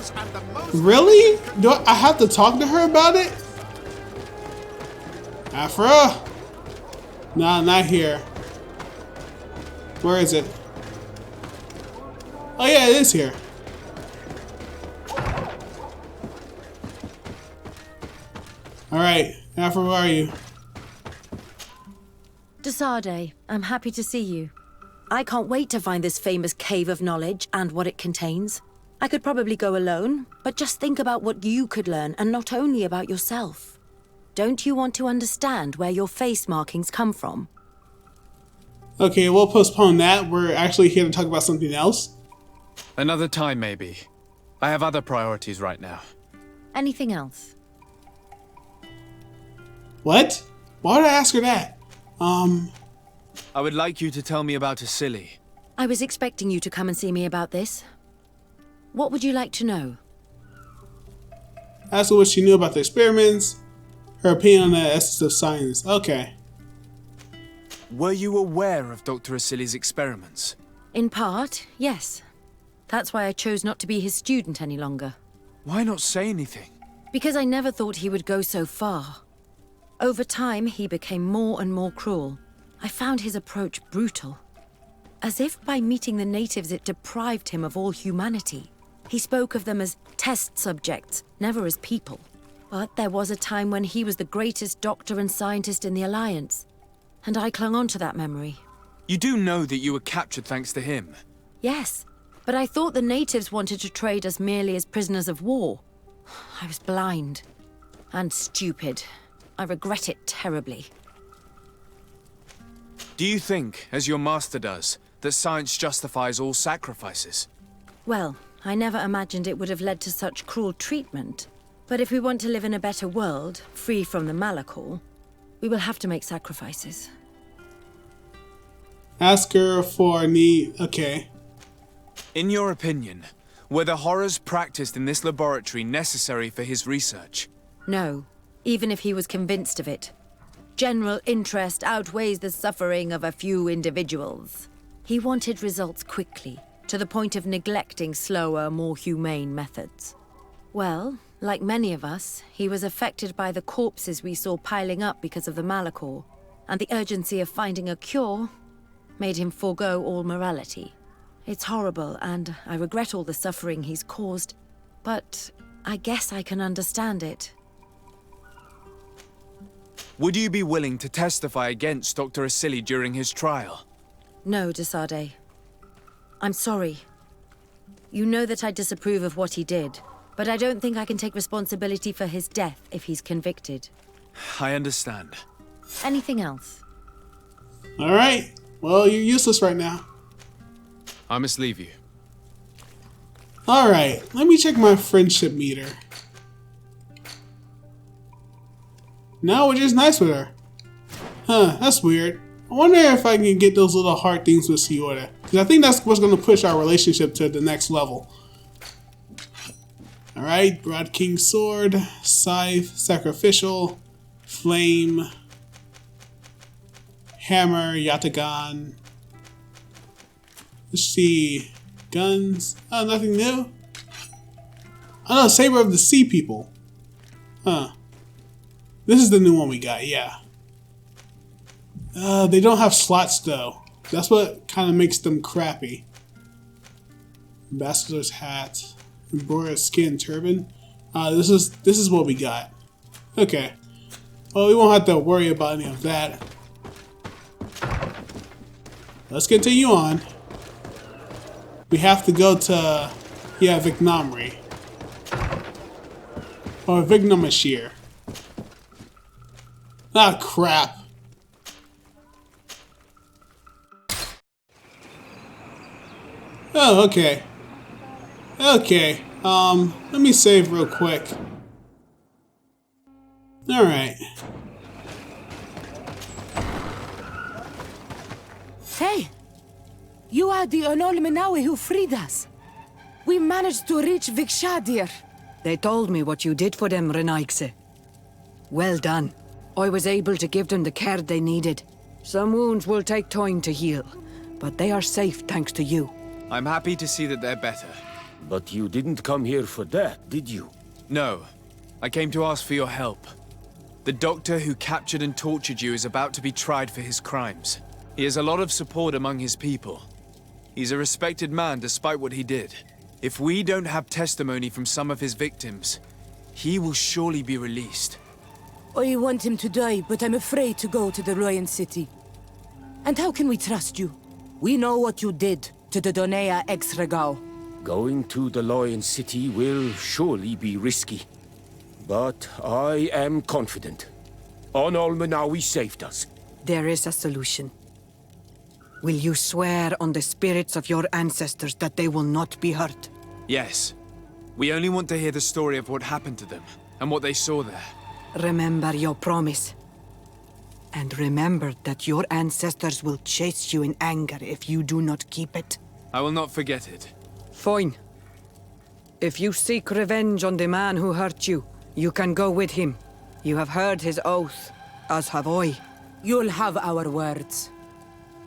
[SPEAKER 1] Really? Do I have to talk to her about it? Afra? Nah, not here. Where is it? Oh yeah, it is here. Alright, Afra, where are you?
[SPEAKER 8] Desade, I'm happy to see you. I can't wait to find this famous cave of knowledge and what it contains. I could probably go alone, but just think about what you could learn, and not only about yourself. Don't you want to understand where your face markings come from?
[SPEAKER 1] Okay, we'll postpone that. We're actually here to talk about something else.
[SPEAKER 3] Another time, maybe. I have other priorities right now.
[SPEAKER 8] Anything else?
[SPEAKER 1] What? Why would I ask her that?
[SPEAKER 3] I would like you to tell me about Asili.
[SPEAKER 8] I was expecting you to come and see me about this. What would you like to know?
[SPEAKER 1] Ask her what she knew about the experiments, her opinion on the essence of science. Okay.
[SPEAKER 3] Were you aware of Dr. Asili's experiments?
[SPEAKER 8] In part, yes. That's why I chose not to be his student any longer.
[SPEAKER 3] Why not say anything?
[SPEAKER 8] Because I never thought he would go so far. Over time, he became more and more cruel. I found his approach brutal. As if by meeting the natives it deprived him of all humanity. He spoke of them as test subjects, never as people. But there was a time when he was the greatest doctor and scientist in the Alliance. And I clung on to that memory.
[SPEAKER 3] You do know that you were captured thanks to him?
[SPEAKER 8] Yes, but I thought the natives wanted to trade us merely as prisoners of war. I was blind. And stupid. I regret it terribly.
[SPEAKER 3] Do you think, as your master does, that science justifies all sacrifices?
[SPEAKER 8] Well, I never imagined it would have led to such cruel treatment. But if we want to live in a better world, free from the Malichor, we will have to make sacrifices.
[SPEAKER 1] Ask her for a need. Okay.
[SPEAKER 3] In your opinion, were the horrors practiced in this laboratory necessary for his research?
[SPEAKER 8] No, even if he was convinced of it. General interest outweighs the suffering of a few individuals. He wanted results quickly, to the point of neglecting slower, more humane methods. Well, like many of us, he was affected by the corpses we saw piling up because of the Malichor, and the urgency of finding a cure made him forego all morality. It's horrible, and I regret all the suffering he's caused, but I guess I can understand it.
[SPEAKER 3] Would you be willing to testify against Dr. Asili during his trial?
[SPEAKER 8] No, Desade. I'm sorry. You know that I disapprove of what he did, but I don't think I can take responsibility for his death if he's convicted.
[SPEAKER 3] I understand.
[SPEAKER 8] Anything else?
[SPEAKER 1] Alright. Well, you're useless right now.
[SPEAKER 3] I must leave you.
[SPEAKER 1] Alright, let me check my friendship meter. No, we're just nice with her. Huh, that's weird. I wonder if I can get those little heart things with Siora. Because I think that's what's going to push our relationship to the next level. Alright, Broad King Sword, Scythe, Sacrificial, Flame, Hammer, Yatagan. Let's see. Guns. Oh, nothing new? Oh no, Saber of the Sea People. Huh. This is the new one we got, yeah. They don't have slots though. That's what kind of makes them crappy. Ambassador's hat. Embroidered skin turban. This is what we got. Okay. Well, we won't have to worry about any of that. Let's continue on. We have to go to, yeah, Vignomry. Or Vignomashir. Ah, crap. Oh, okay. Okay, let me save real quick. Alright.
[SPEAKER 5] Hey! You are the Anol Menawi who freed us. We managed to reach Vikshadir.
[SPEAKER 12] They told me what you did for them, Renaigse. Well done. I was able to give them the care they needed. Some wounds will take time to heal, but they are safe thanks to you.
[SPEAKER 3] I'm happy to see that they're better.
[SPEAKER 7] But you didn't come here for that, did you?
[SPEAKER 3] No. I came to ask for your help. The doctor who captured and tortured you is about to be tried for his crimes. He has a lot of support among his people. He's a respected man despite what he did. If we don't have testimony from some of his victims, he will surely be released.
[SPEAKER 5] I want him to die, but I'm afraid to go to the Royan City. And how can we trust you? We know what you did to the Donea ex-Regao.
[SPEAKER 7] Going to the Lion City will surely be risky. But I am confident. Anol Menawi saved us.
[SPEAKER 12] There is a solution. Will you swear on the spirits of your ancestors that they will not be hurt?
[SPEAKER 3] Yes. We only want to hear the story of what happened to them, and what they saw there.
[SPEAKER 12] Remember your promise. And remember that your ancestors will chase you in anger if you do not keep it.
[SPEAKER 3] I will not forget it.
[SPEAKER 12] Fine. If you seek revenge on the man who hurt you, you can go with him. You have heard his oath, as have I.
[SPEAKER 5] You'll have our words.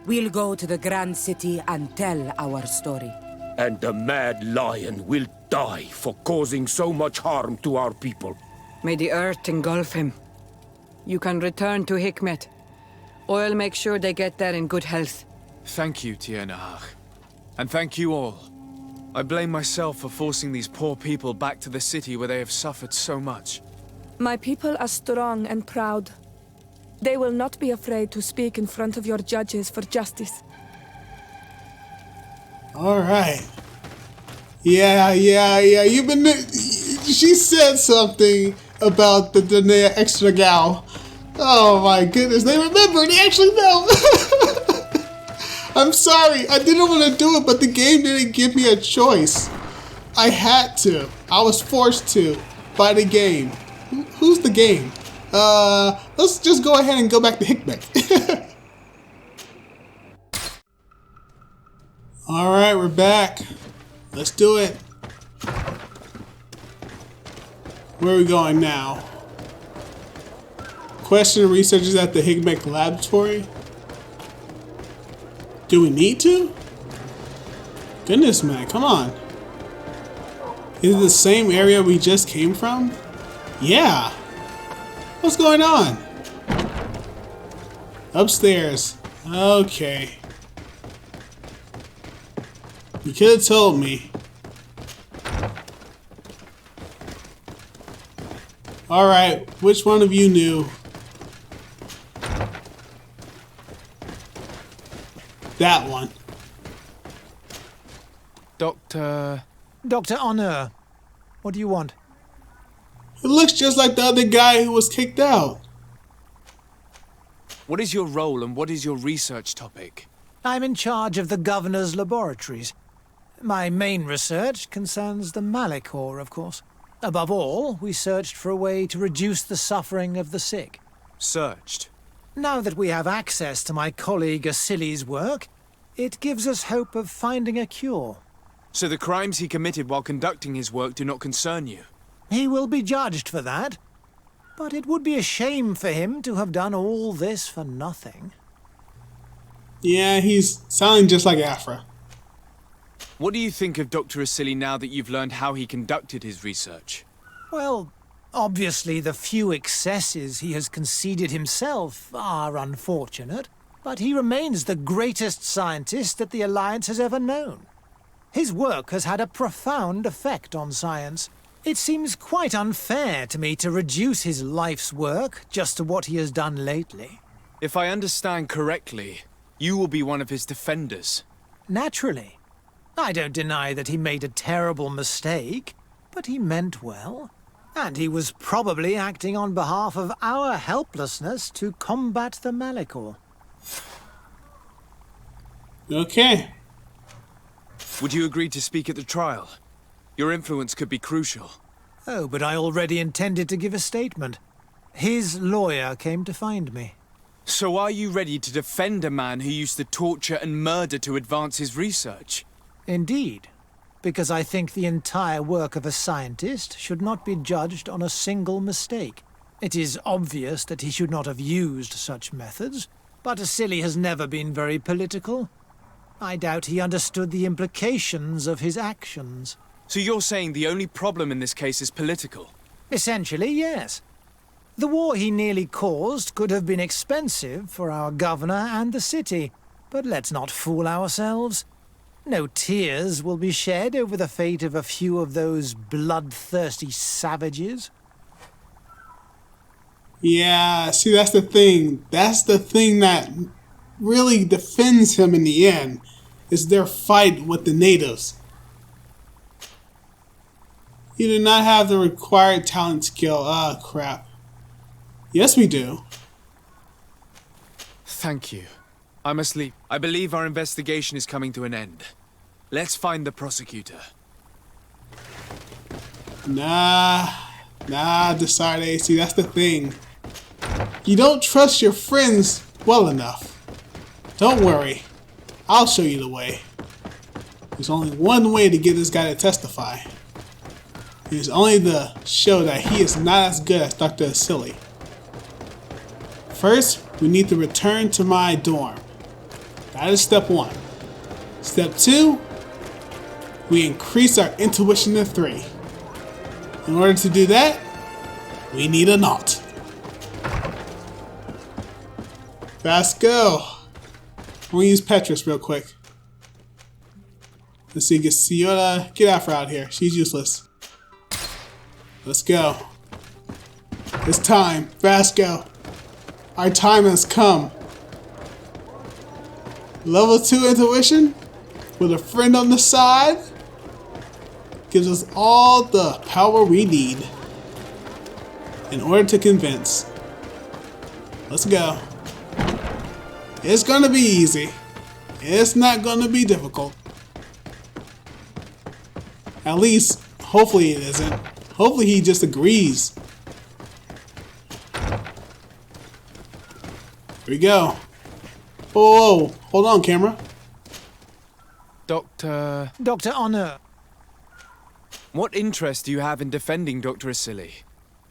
[SPEAKER 5] We'll go to the Grand City and tell our story.
[SPEAKER 7] And the Mad Lion will die for causing so much harm to our people.
[SPEAKER 12] May the earth engulf him. You can return to Hikmet. I'll make sure they get there in good health.
[SPEAKER 3] Thank you, Tiernahach. And thank you all. I blame myself for forcing these poor people back to the city where they have suffered so much.
[SPEAKER 4] My people are strong and proud. They will not be afraid to speak in front of your judges for justice.
[SPEAKER 1] Alright. Yeah. You've been... She said something about the Donea Extra Gal. Oh my goodness, they remember, they actually know. I'm sorry. I didn't want to do it, but the game didn't give me a choice. I had to. I was forced to by the game. Who's the game? Let's just go ahead and go back to Hickmek. Alright, we're back. Let's do it. Where are we going now? Question researchers at the Hickmek laboratory. Do we need to? Goodness, man, come on. Is it the same area we just came from? Yeah. What's going on? Upstairs. Okay. You could have told me. Alright, which one of you knew? That one.
[SPEAKER 13] Dr. Honor, what do you want?
[SPEAKER 1] It looks just like the other guy who was kicked out.
[SPEAKER 3] What is your role and what is your research topic?
[SPEAKER 13] I'm in charge of the governor's laboratories. My main research concerns the Malichor, of course. Above all, we searched for a way to reduce the suffering of the sick.
[SPEAKER 3] Searched?
[SPEAKER 13] Now that we have access to my colleague Asili's work, it gives us hope of finding a cure.
[SPEAKER 3] So the crimes he committed while conducting his work do not concern you?
[SPEAKER 13] He will be judged for that. But it would be a shame for him to have done all this for nothing.
[SPEAKER 1] Yeah, he's sounding just like Afra.
[SPEAKER 3] What do you think of Dr. Asili now that you've learned how he conducted his research?
[SPEAKER 13] Well, obviously the few excesses he has conceded himself are unfortunate, but he remains the greatest scientist that the Alliance has ever known. His work has had a profound effect on science. It seems quite unfair to me to reduce his life's work just to what he has done lately.
[SPEAKER 3] If I understand correctly, you will be one of his defenders.
[SPEAKER 13] Naturally. I don't deny that he made a terrible mistake, but he meant well. And he was probably acting on behalf of our helplessness to combat the Malichor.
[SPEAKER 1] Okay.
[SPEAKER 3] Would you agree to speak at the trial? Your influence could be crucial.
[SPEAKER 13] Oh, but I already intended to give a statement. His lawyer came to find me.
[SPEAKER 3] So are you ready to defend a man who used to torture and murder to advance his research?
[SPEAKER 13] Indeed, because I think the entire work of a scientist should not be judged on a single mistake. It is obvious that he should not have used such methods, but Asili has never been very political. I doubt he understood the implications of his actions.
[SPEAKER 3] So you're saying the only problem in this case is political?
[SPEAKER 13] Essentially, yes. The war he nearly caused could have been expensive for our governor and the city, but let's not fool ourselves. No tears will be shed over the fate of a few of those bloodthirsty savages.
[SPEAKER 1] Yeah, see, that's the thing. That's the thing that really defends him in the end, is their fight with the natives. You do not have the required talent skill. Ah, crap. Yes, we do.
[SPEAKER 3] Thank you. I must leave. I believe our investigation is coming to an end. Let's find the prosecutor.
[SPEAKER 1] Nah, Desarde. See, that's the thing. You don't trust your friends well enough. Don't worry. I'll show you the way. There's only one way to get this guy to testify. It's only to show that he is not as good as Doctor Asili. First, we need to return to my dorm. That is step 1. Step 2, we increase our intuition to 3. In order to do that, we need a knot. Fast go. I'm gonna use Petrus real quick. Let's see, get Afra out here. She's useless. Let's go. It's time. Fast go. Our time has come. Level 2 intuition with a friend on the side gives us all the power we need in order to convince. Let's go. It's gonna be easy. It's not gonna be difficult. At least, hopefully it isn't. Hopefully he just agrees. Here we go. Whoa, hold on, camera.
[SPEAKER 3] Doctor
[SPEAKER 13] Honor.
[SPEAKER 3] What interest do you have in defending Dr. Asili?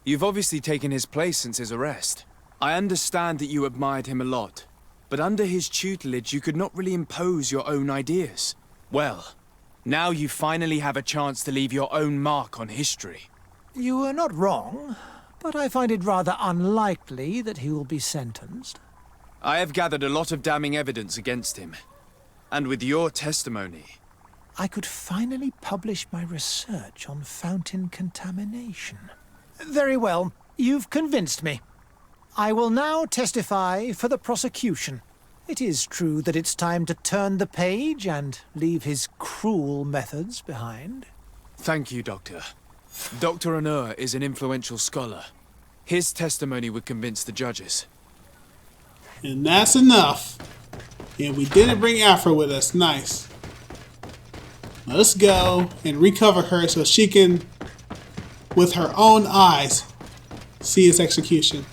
[SPEAKER 3] You've obviously taken his place since his arrest. I understand that you admired him a lot, but under his tutelage you could not really impose your own ideas. Well, now you finally have a chance to leave your own mark on history.
[SPEAKER 13] You are not wrong, but I find it rather unlikely that he will be sentenced.
[SPEAKER 3] I have gathered a lot of damning evidence against him. And with your testimony...
[SPEAKER 13] I could finally publish my research on fountain contamination. Very well, you've convinced me. I will now testify for the prosecution. It is true that it's time to turn the page and leave his cruel methods behind.
[SPEAKER 3] Thank you, Doctor. Dr. Anur is an influential scholar. His testimony would convince the judges.
[SPEAKER 1] And that's enough. And we didn't bring Afra with us. Nice. Let's go and recover her so she can, with her own eyes, see his execution.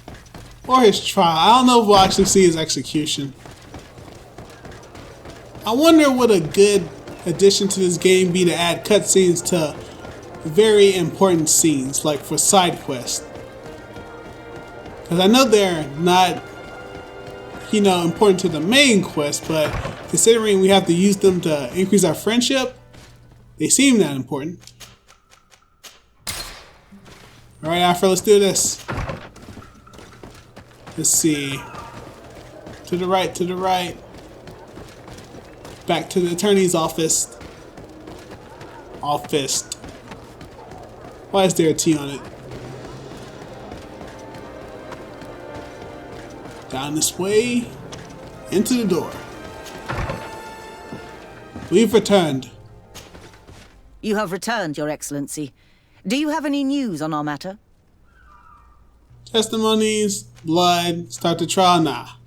[SPEAKER 1] Or his trial. I don't know if we'll actually see his execution. I wonder what a good addition to this game be to add cutscenes to very important scenes, like for side quests. Because I know they're not, you know, important to the main quest, but considering we have to use them to increase our friendship, they seem that important. Alright, Afra, let's do this. Let's see. To the right, to the right. Back to the attorney's office. Office. Why is there a T on it? Down this way. Into the door. We've returned.
[SPEAKER 10] You have returned, Your Excellency. Do you have any news on our matter?
[SPEAKER 1] Testimonies, blood, start the trial now.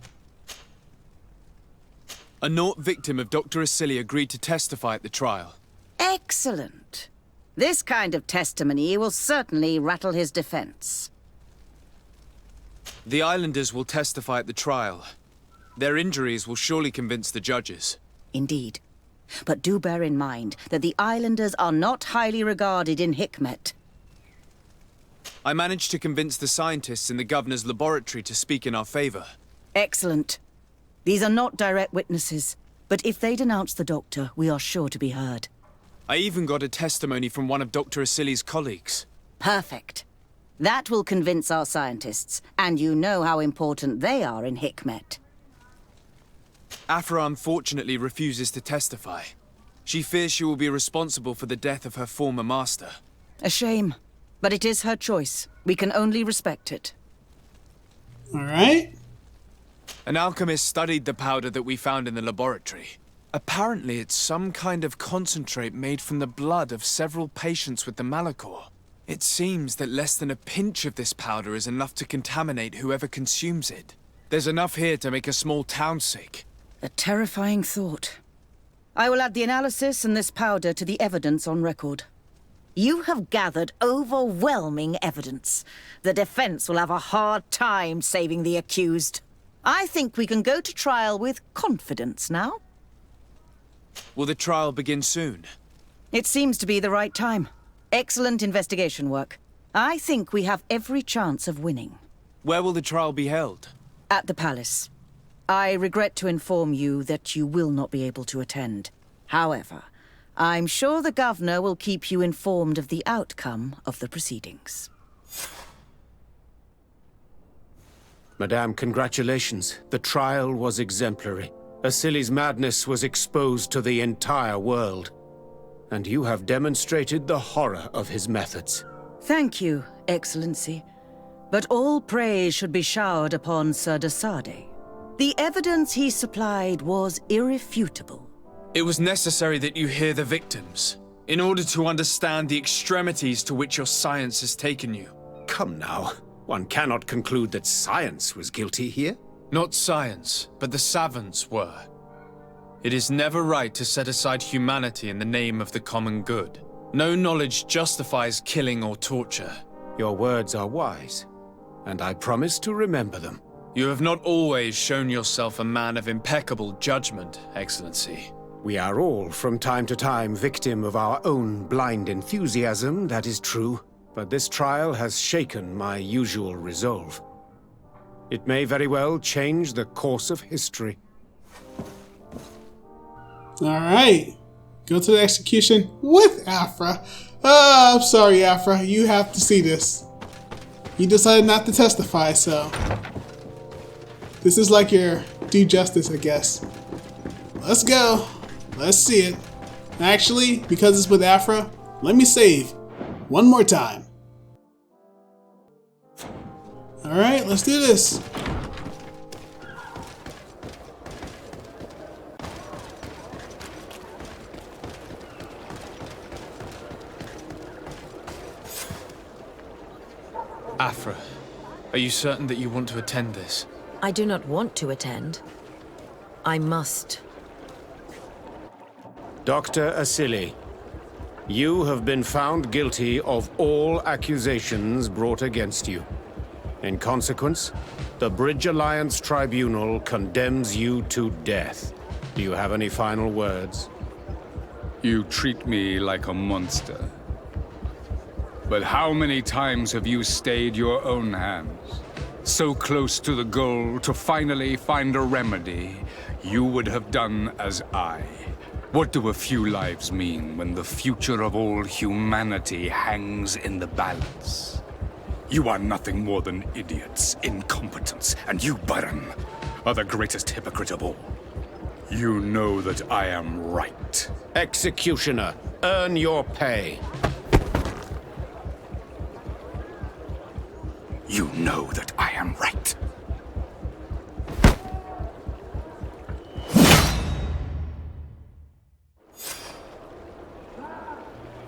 [SPEAKER 3] A Nort victim of Dr. Asili agreed to testify at the trial.
[SPEAKER 10] Excellent. This kind of testimony will certainly rattle his defense.
[SPEAKER 3] The islanders will testify at the trial. Their injuries will surely convince the judges.
[SPEAKER 10] Indeed. But do bear in mind that the islanders are not highly regarded in Hikmet.
[SPEAKER 3] I managed to convince the scientists in the governor's laboratory to speak in our favor.
[SPEAKER 10] Excellent. These are not direct witnesses, but if they denounce the doctor, we are sure to be heard.
[SPEAKER 3] I even got a testimony from one of Dr. Asili's colleagues.
[SPEAKER 10] Perfect. That will convince our scientists, and you know how important they are in Hikmet.
[SPEAKER 3] Afra unfortunately refuses to testify. She fears she will be responsible for the death of her former master.
[SPEAKER 10] A shame, but it is her choice. We can only respect it.
[SPEAKER 1] Alright.
[SPEAKER 3] An alchemist studied the powder that we found in the laboratory. Apparently it's some kind of concentrate made from the blood of several patients with the Malichor. It seems that less than a pinch of this powder is enough to contaminate whoever consumes it. There's enough here to make a small town sick.
[SPEAKER 10] A terrifying thought. I will add the analysis and this powder to the evidence on record. You have gathered overwhelming evidence. The defense will have a hard time saving the accused. I think we can go to trial with confidence now.
[SPEAKER 3] Will the trial begin soon?
[SPEAKER 10] It seems to be the right time. Excellent investigation work. I think we have every chance of winning.
[SPEAKER 3] Where will the trial be held?
[SPEAKER 10] At the palace. I regret to inform you that you will not be able to attend. However, I'm sure the governor will keep you informed of the outcome of the proceedings.
[SPEAKER 7] Madame, congratulations. The trial was exemplary. Asili's madness was exposed to the entire world. And you have demonstrated the horror of his methods.
[SPEAKER 10] Thank you, Excellency. But all praise should be showered upon Sir Desade. The evidence he supplied was irrefutable.
[SPEAKER 3] It was necessary that you hear the victims, in order to understand the extremities to which your science has taken you.
[SPEAKER 7] Come now. One cannot conclude that science was guilty here.
[SPEAKER 3] Not science, but the savants were. It is never right to set aside humanity in the name of the common good. No knowledge justifies killing or torture.
[SPEAKER 14] Your words are wise, and I promise to remember them.
[SPEAKER 3] You have not always shown yourself a man of impeccable judgment, Excellency.
[SPEAKER 14] We are all, from time to time, victim of our own blind enthusiasm, that is true. But this trial has shaken my usual resolve. It may very well change the course of history.
[SPEAKER 1] Alright. Go to the execution with Afra. I'm sorry, Afra. You have to see this. You decided not to testify, so... this is like your due justice, I guess. Let's go. Let's see it. Actually, because it's with Afra, let me save. One more time. Alright, let's do this.
[SPEAKER 3] Afra, are you certain that you want to attend this?
[SPEAKER 8] I do not want to attend. I must.
[SPEAKER 14] Doctor Asili, you have been found guilty of all accusations brought against you. In consequence, the Bridge Alliance Tribunal condemns you to death. Do you have any final words?
[SPEAKER 9] You treat me like a monster. But how many times have you stayed your own hands? So close to the goal to finally find a remedy, you would have done as I. What do a few lives mean when the future of all humanity hangs in the balance? You are nothing more than idiots, incompetents, and you, Baron, are the greatest hypocrite of all. You know that I am right.
[SPEAKER 14] Executioner, earn your pay.
[SPEAKER 9] You know that I am right.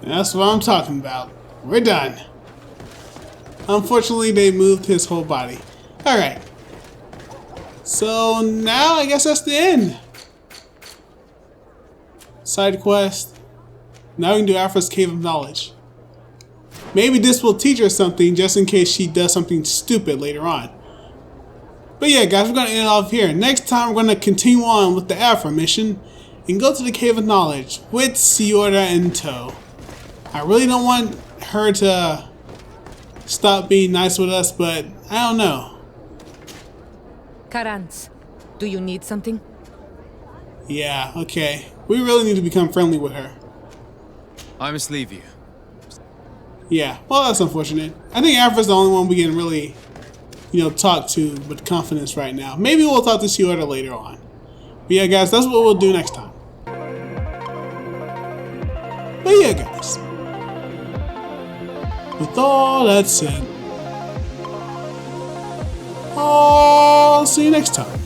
[SPEAKER 1] That's what I'm talking about. We're done. Unfortunately, they moved his whole body. Alright. So now I guess that's the end. Side quest. Now we can do Afra's Cave of Knowledge. Maybe this will teach her something just in case she does something stupid later on. But yeah, guys, we're going to end it off here. Next time, we're going to continue on with the Afra mission and go to the Cave of Knowledge with Siora in tow. I really don't want her to stop being nice with us, but I don't know.
[SPEAKER 4] Karans, do you need something?
[SPEAKER 1] Yeah, okay. We really need to become friendly with her.
[SPEAKER 3] I must leave you.
[SPEAKER 1] Yeah, well, that's unfortunate. I think Afra's the only one we can really, talk to with confidence right now. Maybe we'll talk to Siora later on. But yeah, guys, that's what we'll do next time. But yeah, guys. With all that said, I'll see you next time.